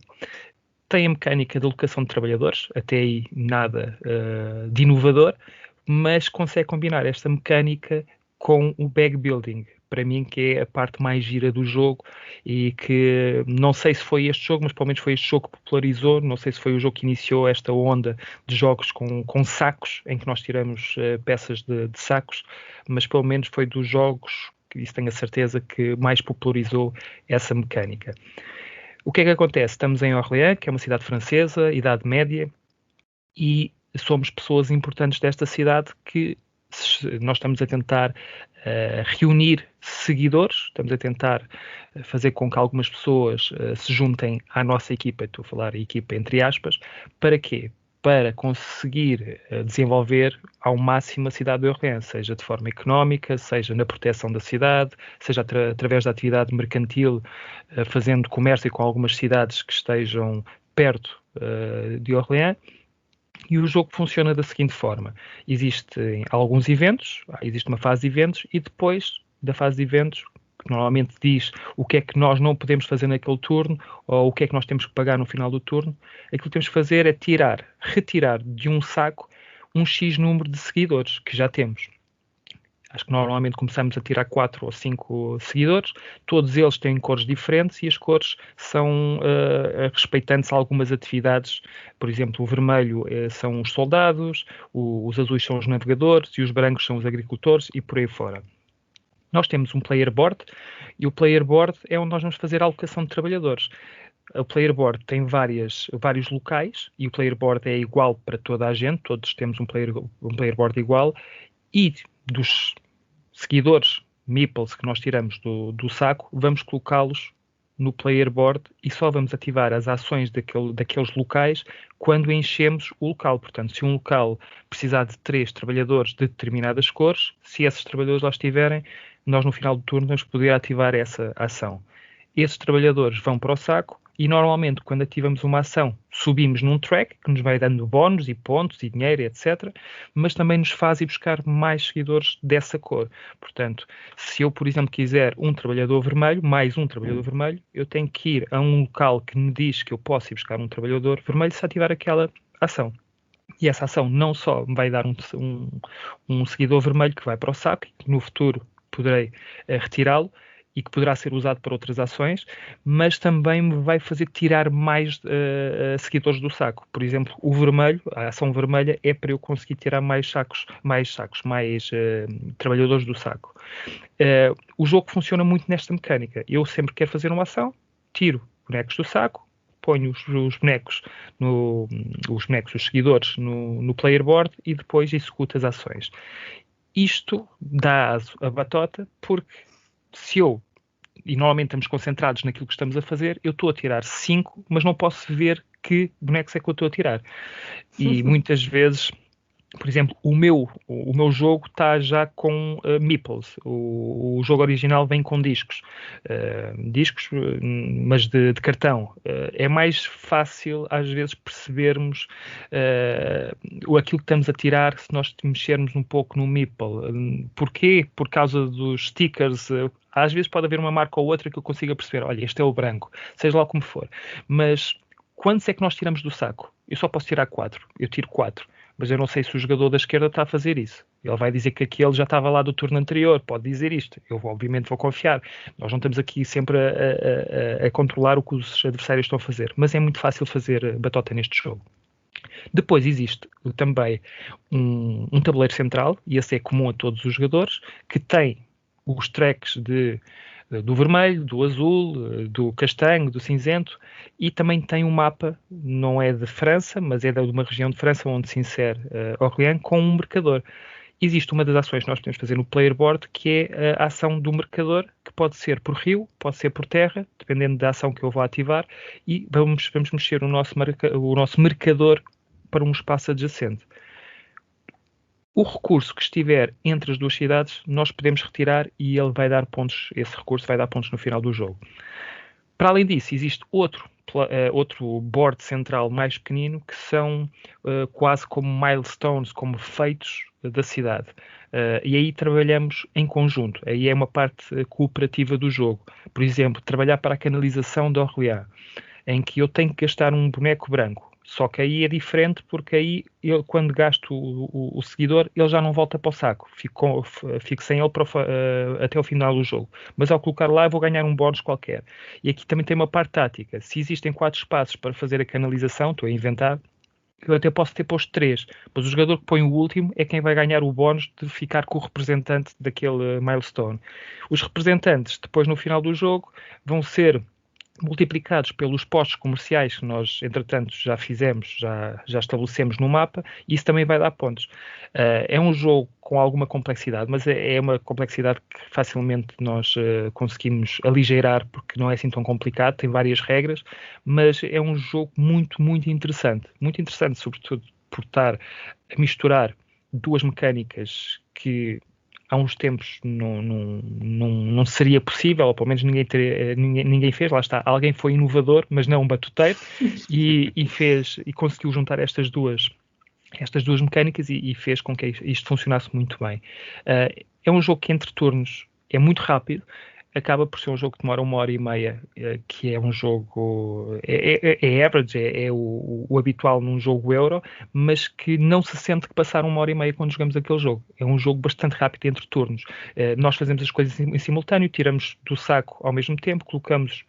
tem a mecânica de alocação de trabalhadores, até aí nada de inovador, mas consegue combinar esta mecânica com o bag building, para mim que é a parte mais gira do jogo e que não sei se foi este jogo, mas pelo menos foi este jogo que popularizou, não sei se foi o jogo que iniciou esta onda de jogos com sacos, em que nós tiramos peças de sacos, mas pelo menos foi dos jogos, que isso tenho a certeza, que mais popularizou essa mecânica. O que é que acontece? Estamos em Orléans, que é uma cidade francesa, Idade Média, e somos pessoas importantes desta cidade que nós estamos a tentar reunir seguidores, estamos a tentar fazer com que algumas pessoas se juntem à nossa equipa, estou a falar equipa entre aspas, para quê? Para conseguir desenvolver ao máximo a cidade de Orléans, seja de forma económica, seja na proteção da cidade, seja através da atividade mercantil, fazendo comércio com algumas cidades que estejam perto de Orléans. E o jogo funciona da seguinte forma: existem alguns eventos, existe uma fase de eventos e depois da fase de eventos, que normalmente diz o que é que nós não podemos fazer naquele turno ou o que é que nós temos que pagar no final do turno, aquilo que temos que fazer é retirar de um saco um X número de seguidores que já temos. Acho que normalmente começamos a tirar 4 ou 5 seguidores, todos eles têm cores diferentes e as cores são respeitantes a algumas atividades. Por exemplo, o vermelho são os soldados, os azuis são os navegadores e os brancos são os agricultores e por aí fora. Nós temos um player board e o player board é onde nós vamos fazer a alocação de trabalhadores. O player board tem vários locais e o player board é igual para toda a gente, todos temos um player board igual, e dos seguidores meeples que nós tiramos do saco, vamos colocá-los no player board e só vamos ativar as ações daqueles locais quando enchemos o local. Portanto, se um local precisar de 3 trabalhadores de determinadas cores, se esses trabalhadores lá estiverem, nós no final do turno vamos poder ativar essa ação. Esses trabalhadores vão para o saco e normalmente quando ativamos uma ação subimos num track que nos vai dando bónus e pontos e dinheiro, etc. Mas também nos faz ir buscar mais seguidores dessa cor. Portanto, se eu, por exemplo, quiser um trabalhador vermelho, mais um trabalhador vermelho, eu tenho que ir a um local que me diz que eu posso ir buscar um trabalhador vermelho se ativar aquela ação. E essa ação não só me vai dar um seguidor vermelho que vai para o saco e que no futuro poderei retirá-lo, e que poderá ser usado para outras ações, mas também me vai fazer tirar mais seguidores do saco. Por exemplo, o vermelho, a ação vermelha é para eu conseguir tirar mais trabalhadores do saco. O jogo funciona muito nesta mecânica. Eu sempre quero fazer uma ação, tiro bonecos do saco, ponho os bonecos, os seguidores no player board e depois executo as ações. Isto dá aso a batota porque e normalmente estamos concentrados naquilo que estamos a fazer, eu estou a tirar 5, mas não posso ver que bonecos é que eu estou a tirar. E muitas vezes, por exemplo, o meu jogo está já com meeples. O jogo original vem com discos, mas de cartão. É mais fácil, às vezes, percebermos aquilo que estamos a tirar se nós mexermos um pouco no meeple. Porquê? Por causa dos stickers. Às vezes pode haver uma marca ou outra que eu consiga perceber, olha, este é o branco, seja lá como for. Mas quantos é que nós tiramos do saco? Eu só posso tirar 4. Eu tiro 4. Mas eu não sei se o jogador da esquerda está a fazer isso. Ele vai dizer que aquele já estava lá do turno anterior, pode dizer isto. Eu obviamente vou confiar. Nós não estamos aqui sempre a controlar o que os adversários estão a fazer, mas é muito fácil fazer batota neste jogo. Depois existe também um tabuleiro central, e esse é comum a todos os jogadores, que tem os tracks do vermelho, do azul, do castanho, do cinzento, e também tem um mapa, não é de França, mas é de uma região de França onde se insere Orléans, com um marcador. Existe uma das ações que nós podemos fazer no player board, que é a ação do marcador, que pode ser por rio, pode ser por terra, dependendo da ação que eu vou ativar, e vamos mexer o nosso marcador para um espaço adjacente. O recurso que estiver entre as duas cidades, nós podemos retirar e ele vai dar pontos, esse recurso vai dar pontos no final do jogo. Para além disso, existe outro board central mais pequenino, que são quase como milestones, como feitos da cidade. E aí trabalhamos em conjunto. Aí é uma parte cooperativa do jogo. Por exemplo, trabalhar para a canalização de Orléans, em que eu tenho que gastar um boneco branco. Só que aí é diferente, porque aí eu, quando gasto o seguidor, ele já não volta para o saco. Fico sem ele até o final do jogo. Mas ao colocar lá, eu vou ganhar um bónus qualquer. E aqui também tem uma parte tática. Se existem 4 espaços para fazer a canalização, estou a inventar, eu até posso ter posto 3. Mas o jogador que põe o último é quem vai ganhar o bónus de ficar com o representante daquele milestone. Os representantes, depois no final do jogo, vão ser multiplicados pelos postos comerciais que nós, entretanto, já fizemos, já estabelecemos no mapa, e isso também vai dar pontos. É um jogo com alguma complexidade, mas é uma complexidade que facilmente nós conseguimos aligeirar, porque não é assim tão complicado, tem várias regras, mas é um jogo muito, muito interessante, sobretudo por estar a misturar duas mecânicas que há uns tempos não seria possível, ou pelo menos ninguém fez, lá está, alguém foi inovador, mas não um batuteiro, e conseguiu juntar estas duas mecânicas e fez com que isto funcionasse muito bem. É um jogo que entre turnos é muito rápido, acaba por ser um jogo que demora 1h30, que é um jogo, é average, é o habitual num jogo Euro, mas que não se sente que passaram 1h30 quando jogamos aquele jogo. É um jogo bastante rápido entre turnos. Nós fazemos as coisas em simultâneo, tiramos do saco ao mesmo tempo, colocamos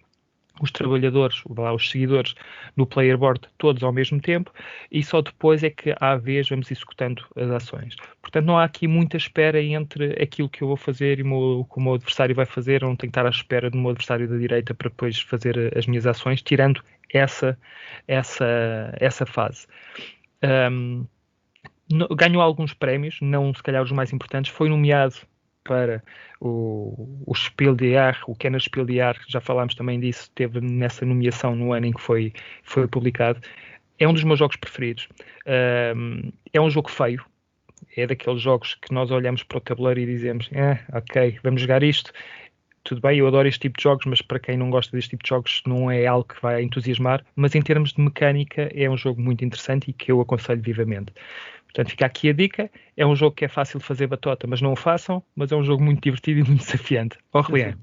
os trabalhadores, os seguidores no player board todos ao mesmo tempo e só depois é que à vez vamos executando as ações. Portanto, não há aqui muita espera entre aquilo que eu vou fazer e o que o meu adversário vai fazer. Eu não tenho que estar à espera do meu adversário da direita para depois fazer as minhas ações, tirando essa fase. Ganhou alguns prémios, não se calhar os mais importantes. Foi nomeado para o Spiel des Jahres, o Kenner Spiel des Jahres, já falámos também disso, teve nessa nomeação no ano em que foi publicado. É um dos meus jogos preferidos. É um jogo feio, é daqueles jogos que nós olhamos para o tabuleiro e dizemos, ok, vamos jogar isto. Tudo bem, eu adoro este tipo de jogos, mas para quem não gosta deste tipo de jogos não é algo que vai entusiasmar, mas em termos de mecânica é um jogo muito interessante e que eu aconselho vivamente. Portanto, fica aqui a dica. É um jogo que é fácil de fazer batota, mas não o façam. Mas é um jogo muito divertido e muito desafiante. Aurélien.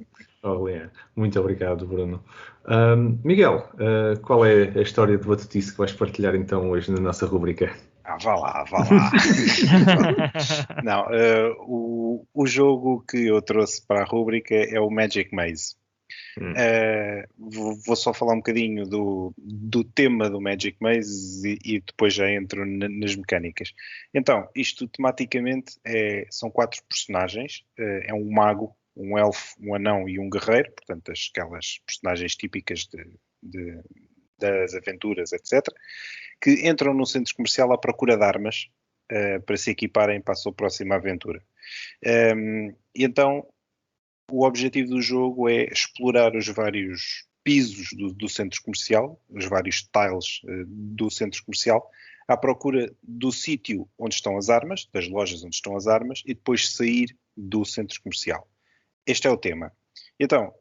Muito obrigado, Bruno. Miguel, qual é a história de batotice que vais partilhar então hoje na nossa rubrica? Vá lá. Não, o jogo que eu trouxe para a rubrica é o Magic Maze. Vou só falar um bocadinho do tema do Magic Maze e depois já entro nas mecânicas. Então, isto tematicamente são 4 personagens. É um mago, um elfo, um anão e um guerreiro. Portanto, aquelas personagens típicas das aventuras, etc. Que entram no centro comercial à procura de armas para se equiparem para a sua próxima aventura. E então, o objetivo do jogo é explorar os vários pisos do centro comercial, os vários tiles do centro comercial, à procura do sítio onde estão as armas, das lojas onde estão as armas, e depois sair do centro comercial. Este é o tema. Então,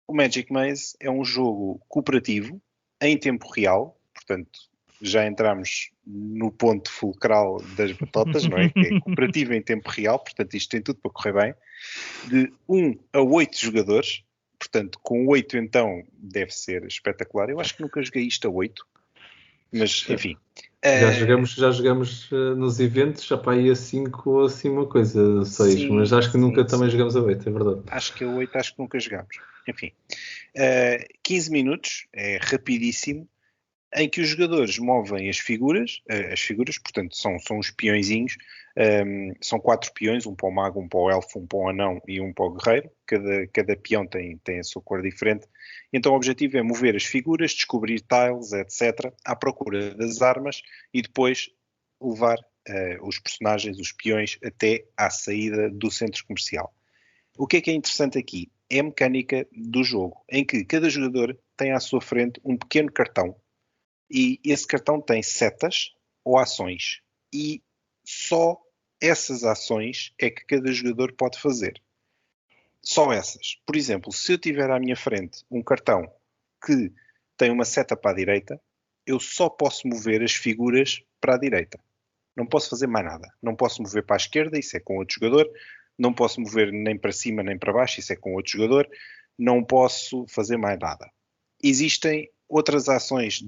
o Magic Maze é um jogo cooperativo, em tempo real, portanto, já entramos no ponto fulcral das batotas, não é? Que é cooperativo em tempo real, portanto isto tem tudo para correr bem, de 1 a 8 jogadores, portanto com 8 então deve ser espetacular. Eu acho que nunca joguei isto a 8, mas enfim. Já jogamos nos eventos, já para aí a 5 ou assim uma coisa, 6, mas acho que nunca também jogamos a 8, é verdade. Acho que a 8 acho que nunca jogámos. Enfim, 15 minutos, é rapidíssimo, em que os jogadores movem as figuras, portanto, são os peõezinhos, são 4 peões, um para o mago, um para o elfo, um para o anão e um para o guerreiro, cada peão tem a sua cor diferente, então o objetivo é mover as figuras, descobrir tiles, etc., à procura das armas e depois levar os personagens, os peões, até à saída do centro comercial. O que é interessante aqui? É a mecânica do jogo, em que cada jogador tem à sua frente um pequeno cartão, e esse cartão tem setas ou ações. E só essas ações é que cada jogador pode fazer. Só essas. Por exemplo, se eu tiver à minha frente um cartão que tem uma seta para a direita, eu só posso mover as figuras para a direita. Não posso fazer mais nada. Não posso mover para a esquerda, isso é com outro jogador. Não posso mover nem para cima nem para baixo, isso é com outro jogador. Não posso fazer mais nada. Existem outras ações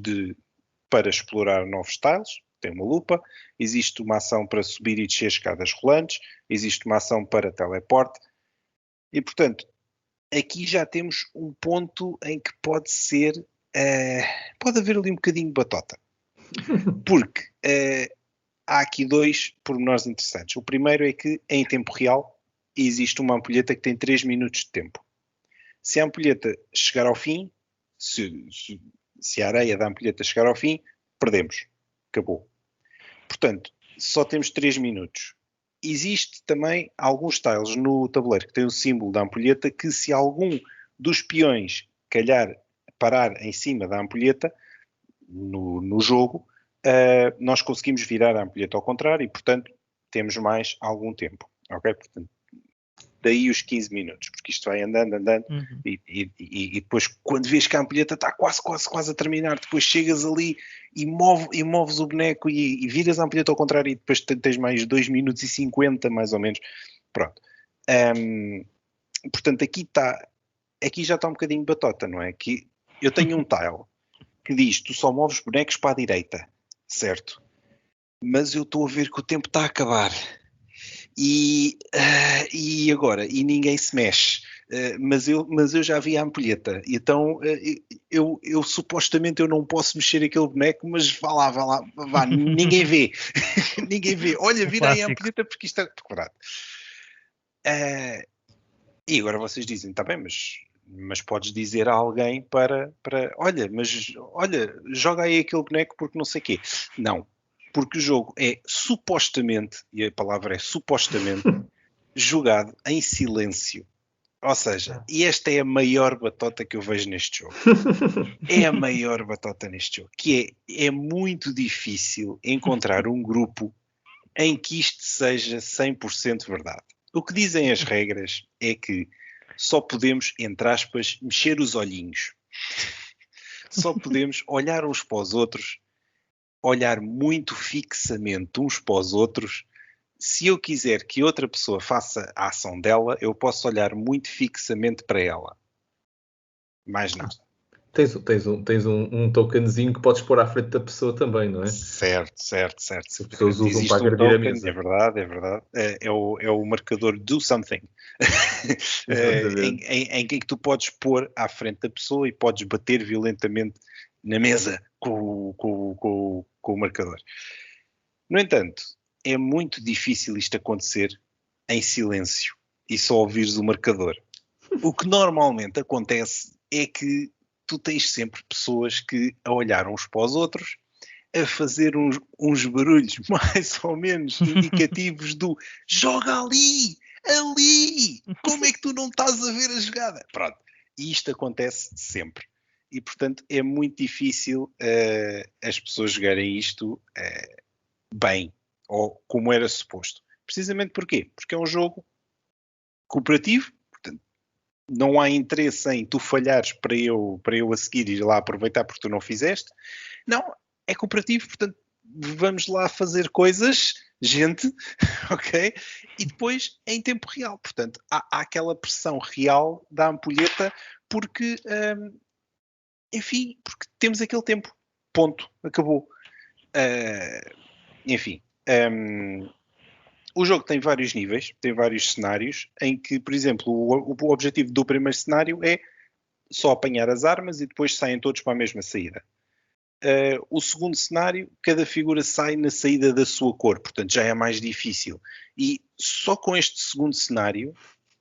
para explorar novos tiles, tem uma lupa, existe uma ação para subir e descer escadas rolantes, existe uma ação para teleporte, e portanto, aqui já temos um ponto em que pode haver ali um bocadinho de batota, porque há aqui 2 pormenores interessantes. O primeiro é que em tempo real existe uma ampulheta que tem 3 minutos de tempo. Se a ampulheta chegar ao fim, se a areia da ampulheta chegar ao fim, perdemos. Acabou. Portanto, só temos 3 minutos. Existe também alguns tiles no tabuleiro que têm o símbolo da ampulheta que se algum dos peões calhar parar em cima da ampulheta no jogo, nós conseguimos virar a ampulheta ao contrário e, portanto, temos mais algum tempo. Ok? Portanto, daí os 15 minutos, porque isto vai andando, e depois quando vês que a ampulheta está quase a terminar, depois chegas ali e moves o boneco e viras a ampulheta ao contrário e depois tens mais 2 minutos e 50 mais ou menos. Pronto. portanto, aqui já está um bocadinho batota, não é? Que eu tenho um tile que diz, tu só moves bonecos para a direita, certo? Mas eu estou a ver que o tempo está a acabar. E agora? E ninguém se mexe. Mas eu já vi a ampulheta. Então, eu supostamente eu não posso mexer aquele boneco, mas vá lá, ninguém vê. Ninguém vê. Olha, vira aí a ampulheta porque isto é decorado. E agora vocês dizem, está bem, mas podes dizer a alguém para olha, joga aí aquele boneco porque não sei o quê. Não, porque o jogo é supostamente, e a palavra é supostamente, jogado em silêncio. Ou seja, e esta é a maior batota que eu vejo neste jogo. É a maior batota neste jogo, que é muito difícil encontrar um grupo em que isto seja 100% verdade. O que dizem as regras é que só podemos, entre aspas, mexer os olhinhos. Só podemos olhar uns para os outros, olhar muito fixamente uns para os outros. Se eu quiser que outra pessoa faça a ação dela, eu posso olhar muito fixamente para ela. Mais nada. Tens um tokenzinho que podes pôr à frente da pessoa também, não é? Certo. Se as pessoas usam para agredir a mesa. É verdade. É o marcador do something. em que tu podes pôr à frente da pessoa e podes bater violentamente na mesa com o marcador. No entanto, é muito difícil isto acontecer em silêncio e só ouvires o marcador. O que normalmente acontece é que tu tens sempre pessoas que a olhar uns para os outros, a fazer uns barulhos mais ou menos indicativos do joga ali, como é que tu não estás a ver a jogada? Pronto, e isto acontece sempre. E, portanto, é muito difícil as pessoas jogarem isto bem, ou como era suposto. Precisamente porquê? Porque é um jogo cooperativo, portanto, não há interesse em tu falhares para eu a seguir ir lá aproveitar porque tu não fizeste. Não, é cooperativo, portanto, vamos lá fazer coisas, gente, ok? E depois em tempo real. Portanto, há aquela pressão real da ampulheta porque, enfim, porque temos aquele tempo. Ponto. Acabou. Enfim. O jogo tem vários níveis, tem vários cenários, em que, por exemplo, o objetivo do primeiro cenário é só apanhar as armas e depois saem todos para a mesma saída. O segundo cenário, cada figura sai na saída da sua cor, portanto já é mais difícil. E só com este segundo cenário,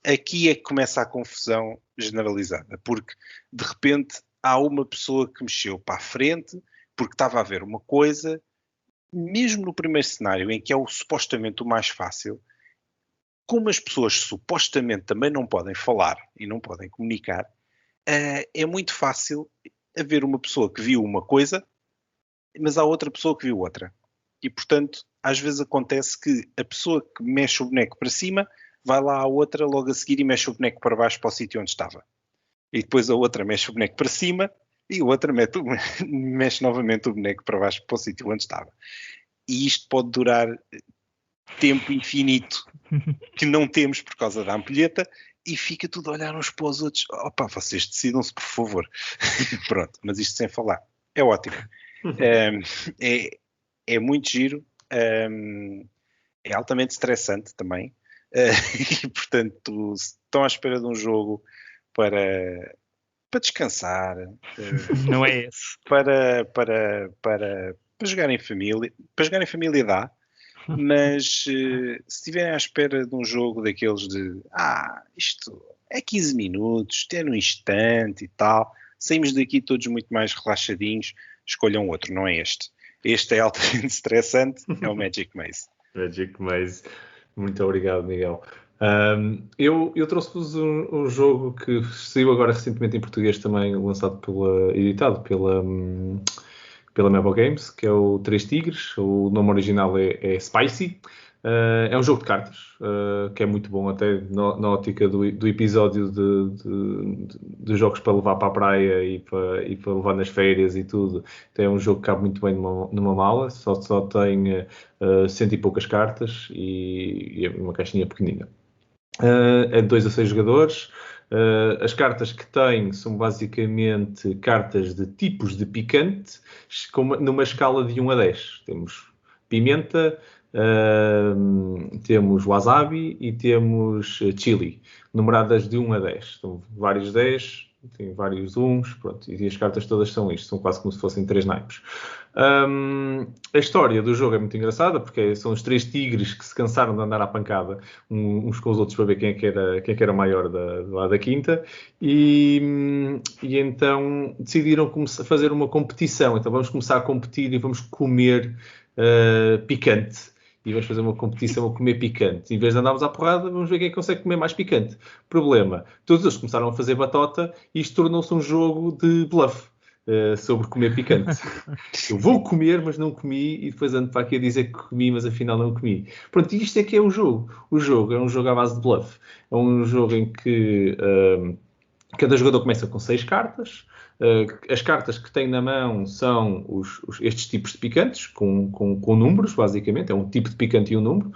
aqui é que começa a confusão generalizada, porque de repente há uma pessoa que mexeu para a frente, porque estava a ver uma coisa, mesmo no primeiro cenário, em que é supostamente o mais fácil, como as pessoas supostamente também não podem falar e não podem comunicar, é muito fácil haver uma pessoa que viu uma coisa, mas há outra pessoa que viu outra. E, portanto, às vezes acontece que a pessoa que mexe o boneco para cima vai lá à outra logo a seguir e mexe o boneco para baixo para o sítio onde estava. E depois a outra mexe o boneco para cima e a outra mexe novamente o boneco para baixo para o sítio onde estava. E isto pode durar tempo infinito que não temos por causa da ampulheta e fica tudo a olhar uns para os outros. Opa, vocês decidam-se, por favor. Pronto, mas isto sem falar. É ótimo. É muito giro. É altamente estressante também. E, portanto, estão à espera de um jogo para descansar. Não é esse. Para jogar em família. Para jogar em família dá. Mas se estiverem à espera de um jogo daqueles de isto é 15 minutos, é no instante e tal, saímos daqui todos muito mais relaxadinhos, escolham outro, não é este. Este é altamente estressante, é o Magic Maze. Magic Maze. Muito obrigado, Miguel. Eu trouxe-vos um jogo que saiu agora recentemente em português também, editado pela Mabel Games, que é o Três Tigres. O nome original é Spicy. É um jogo de cartas, que é muito bom, até na ótica do episódio de jogos para levar para a praia e para levar nas férias e tudo. Então é um jogo que cabe muito bem numa mala, só tem 100 e poucas cartas e é uma caixinha pequenina. É de 2 a 6 jogadores. As cartas que tem são basicamente cartas de tipos de picante, numa escala de 1 a 10. Temos pimenta, temos wasabi e temos chili, numeradas de 1 a 10. São vários 10, tem vários 1s, pronto, e as cartas todas são isto, são quase como se fossem 3 naipes. A história do jogo é muito engraçada, porque são os 3 tigres que se cansaram de andar à pancada uns com os outros para ver quem é que era maior lá da quinta, e então decidiram fazer uma competição. Então vamos começar a competir e vamos comer picante. E vamos fazer uma competição a comer picante. Em vez de andarmos à porrada, vamos ver quem é que consegue comer mais picante. Problema, todos eles começaram a fazer batota e isto tornou-se um jogo de bluff. Sobre comer picante. Eu vou comer, mas não comi, e depois ando para aqui a dizer que comi, mas afinal não comi. Pronto, isto é que é o jogo. O jogo é um jogo à base de bluff. É um jogo em que cada jogador começa com 6 cartas. As cartas que tem na mão são estes tipos de picantes, com números, basicamente. É um tipo de picante e um número.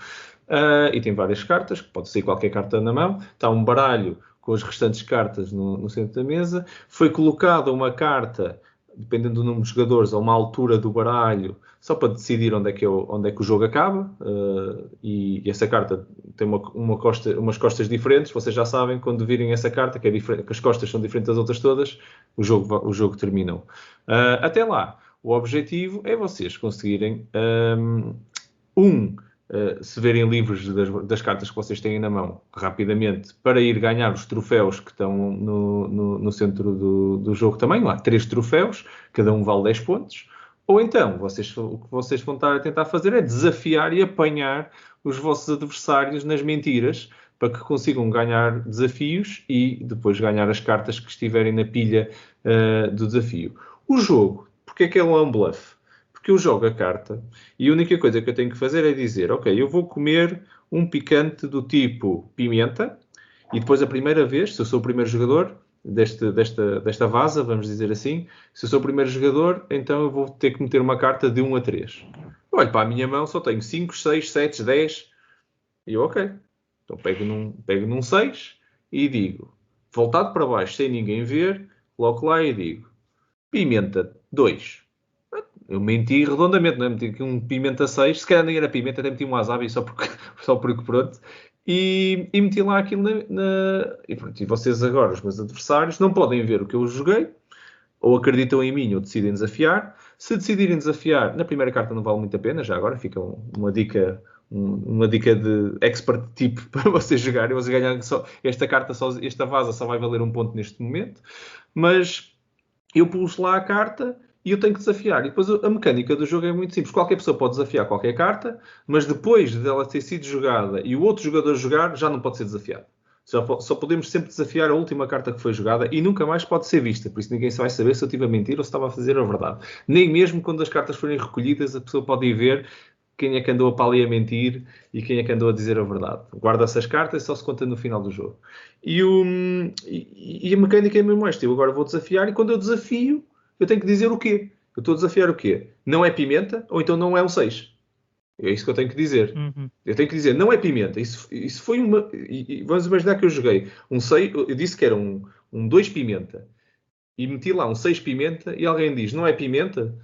E tem várias cartas, que pode ser qualquer carta na mão. Está um baralho com as restantes cartas no centro da mesa. Foi colocada uma carta, dependendo do número de jogadores, a uma altura do baralho, só para decidir onde é que o jogo acaba. E essa carta tem umas costas diferentes. Vocês já sabem, quando virem essa carta, que as costas são diferentes das outras todas, o jogo terminou. Até lá, o objetivo é vocês conseguirem se verem livres das cartas que vocês têm na mão rapidamente, para ir ganhar os troféus que estão no centro do jogo também. Lá, 3 troféus, cada um vale 10 pontos. Ou então, o que vocês vão estar a tentar fazer é desafiar e apanhar os vossos adversários nas mentiras, para que consigam ganhar desafios e depois ganhar as cartas que estiverem na pilha do desafio. O jogo, porque é que ele é um bluff? Porque eu jogo a carta e a única coisa que eu tenho que fazer é dizer, ok, eu vou comer um picante do tipo pimenta, e depois a primeira vez, se eu sou o primeiro jogador desta vaza, vamos dizer assim, se eu sou o primeiro jogador, então eu vou ter que meter uma carta de 1 a 3. Eu olho para a minha mão, só tenho 5, 6, 7, 10, e eu, ok, então pego num 6 e digo, voltado para baixo sem ninguém ver, coloco lá e digo, pimenta 2. Eu menti redondamente, não é? Meti aqui um pimenta 6, se calhar nem era pimenta, até meti um wasabi só porque pronto. E meti lá aquilo e pronto. E vocês agora, os meus adversários, não podem ver o que eu joguei, ou acreditam em mim ou decidem desafiar. Se decidirem desafiar, na primeira carta não vale muito a pena, já agora fica uma dica de expert tip para vocês jogarem. Vocês ganharem só esta vaza só vai valer 1 ponto neste momento. Mas eu pus lá a carta e eu tenho que desafiar. E depois a mecânica do jogo é muito simples. Qualquer pessoa pode desafiar qualquer carta, mas depois dela ter sido jogada e o outro jogador jogar, já não pode ser desafiado. Só podemos sempre desafiar a última carta que foi jogada e nunca mais pode ser vista. Por isso ninguém vai saber se eu estive a mentir ou se estava a fazer a verdade. Nem mesmo quando as cartas forem recolhidas, a pessoa pode ir ver quem é que andou para ali a mentir e quem é que andou a dizer a verdade. Guarda-se as cartas e só se conta no final do jogo. E a mecânica é mesmo esta. Eu agora vou desafiar e quando eu desafio, eu tenho que dizer o quê? Eu estou a desafiar o quê? Não é pimenta ou então não é um 6. É isso que eu tenho que dizer. Eu tenho que dizer, não é pimenta. Isso foi uma... vamos imaginar que eu joguei um 6, eu disse que era um 2 pimenta. E meti lá um 6 pimenta e alguém diz, não é pimenta?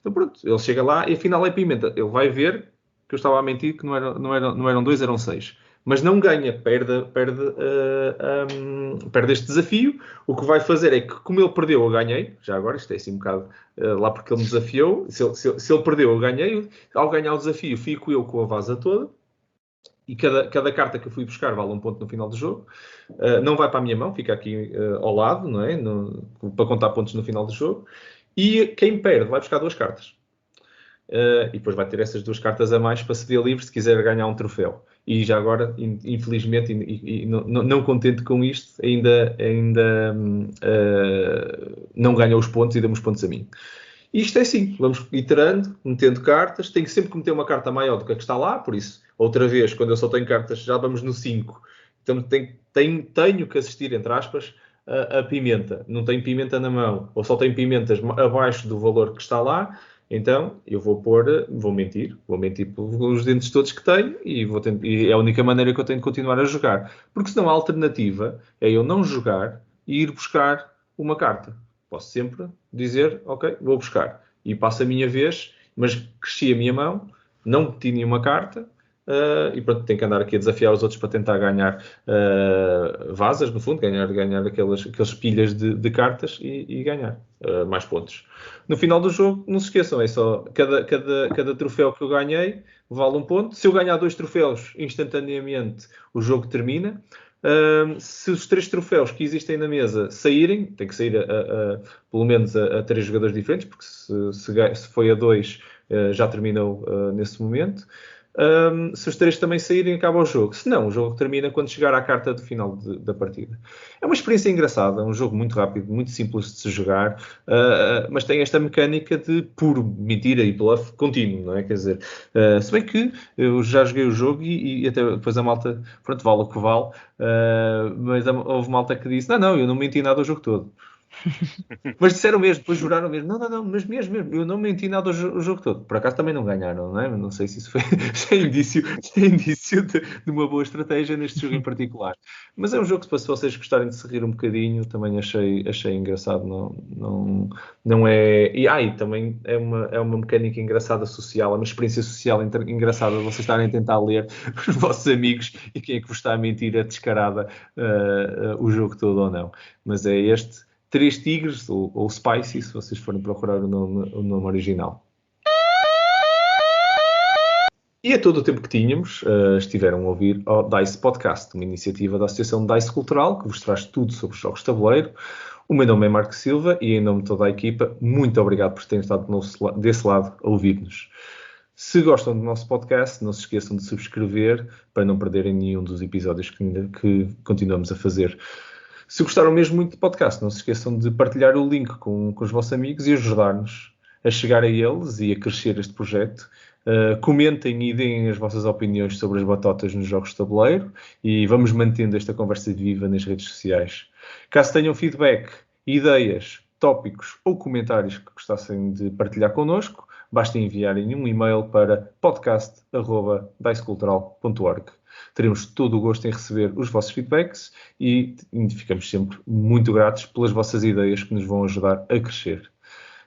Então pronto, ele chega lá e afinal é pimenta. Ele vai ver que eu estava a mentir, que não eram 2, eram 6. Mas não ganha, perde este desafio. O que vai fazer é que, como ele perdeu, eu ganhei. Já agora, isto é assim um bocado lá porque ele me desafiou. Se ele perdeu, eu ganhei. Ao ganhar o desafio, fico eu com a vaza toda. E cada carta que eu fui buscar vale 1 ponto no final do jogo. Não vai para a minha mão, fica aqui ao lado, não é? Para contar pontos no final do jogo. E quem perde vai buscar 2 cartas. E depois vai ter essas 2 cartas a mais para se ver livre se quiser ganhar um troféu. E já agora, infelizmente, e não contente com isto, ainda não ganha os pontos e damos pontos a mim. E isto é assim, vamos iterando, metendo cartas, tenho sempre que meter uma carta maior do que a que está lá, por isso, outra vez, quando eu só tenho cartas, já vamos no 5, então tenho que assistir, entre aspas, a pimenta. Não tenho pimenta na mão, ou só tenho pimentas abaixo do valor que está lá, Então, eu vou mentir pelos dentes todos que tenho e é a única maneira que eu tenho de continuar a jogar. Porque senão a alternativa é eu não jogar e ir buscar uma carta. Posso sempre dizer, ok, vou buscar. E passo a minha vez, mas cresci a minha mão, não meti nenhuma carta, e pronto, tenho que andar aqui a desafiar os outros para tentar ganhar vasas, no fundo, ganhar aqueles pilhas de cartas e ganhar mais pontos. No final do jogo, não se esqueçam, é só cada troféu que eu ganhei vale um ponto. Se eu ganhar 2 troféus, instantaneamente o jogo termina. Se os 3 troféus que existem na mesa saírem, tem que sair pelo menos a 3 jogadores diferentes, porque se foi a 2 já terminou nesse momento. Se os 3 também saírem, acaba o jogo. Se não, o jogo termina quando chegar à carta do final da partida. É uma experiência engraçada, é um jogo muito rápido, muito simples de se jogar, mas tem esta mecânica de puro mentira e bluff contínuo, não é? Quer dizer, se bem que eu já joguei o jogo e até depois a malta, pronto, vale o que vale, mas houve malta que disse, não, eu não menti nada o jogo todo. Mas disseram mesmo, depois juraram mesmo, não, mas mesmo, eu não menti nada o jogo todo. Por acaso também não ganharam, não é? Não sei se isso foi se é indício de uma boa estratégia neste jogo em particular. Mas é um jogo que, se vocês gostarem de se rir um bocadinho, também achei engraçado. Não é... E também é uma mecânica engraçada social, é uma experiência social engraçada de vocês estarem a tentar ler os vossos amigos e quem é que vos está a mentir a descarada o jogo todo ou não. Mas é este... 3 Tigres, ou Spicy, se vocês forem procurar o nome original. E a todo o tempo que tínhamos, estiveram a ouvir o DICE Podcast, uma iniciativa da Associação DICE Cultural, que vos traz tudo sobre jogos de tabuleiro. O meu nome é Marco Silva e, em nome de toda a equipa, muito obrigado por terem estado desse lado a ouvir-nos. Se gostam do nosso podcast, não se esqueçam de subscrever para não perderem nenhum dos episódios que continuamos a fazer. Se gostaram mesmo muito do podcast, não se esqueçam de partilhar o link com os vossos amigos e ajudar-nos a chegar a eles e a crescer este projeto. Comentem e deem as vossas opiniões sobre as batotas nos jogos de tabuleiro e vamos mantendo esta conversa viva nas redes sociais. Caso tenham feedback, ideias, tópicos ou comentários que gostassem de partilhar connosco, basta enviarem um e-mail para podcast@dicecultural.org. Teremos todo o gosto em receber os vossos feedbacks e ficamos sempre muito gratos pelas vossas ideias que nos vão ajudar a crescer.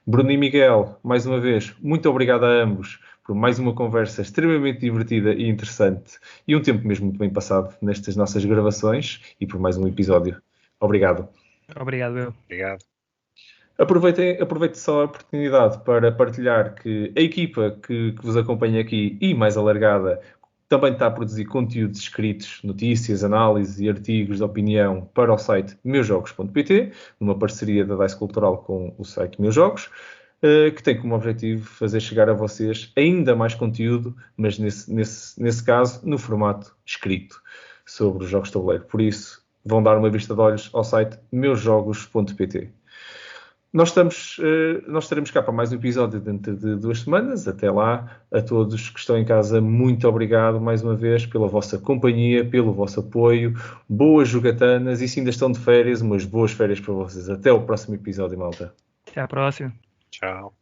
Bruno e Miguel, mais uma vez, muito obrigado a ambos por mais uma conversa extremamente divertida e interessante e um tempo mesmo muito bem passado nestas nossas gravações e por mais um episódio. Obrigado. Obrigado, eu. Obrigado. Aproveite só a oportunidade para partilhar que a equipa que vos acompanha aqui e mais alargada também está a produzir conteúdos escritos, notícias, análises e artigos de opinião para o site meusjogos.pt, numa parceria da DICE Cultural com o site Meus Jogos, que tem como objetivo fazer chegar a vocês ainda mais conteúdo, mas nesse caso no formato escrito sobre os jogos de tabuleiro. Por isso, vão dar uma vista de olhos ao site meusjogos.pt. Nós estaremos cá para mais um episódio dentro de 2 semanas. Até lá, a todos que estão em casa, muito obrigado mais uma vez pela vossa companhia, pelo vosso apoio. Boas jogatanas e se ainda estão de férias, umas boas férias para vocês. Até o próximo episódio, malta. Até à próxima. Tchau.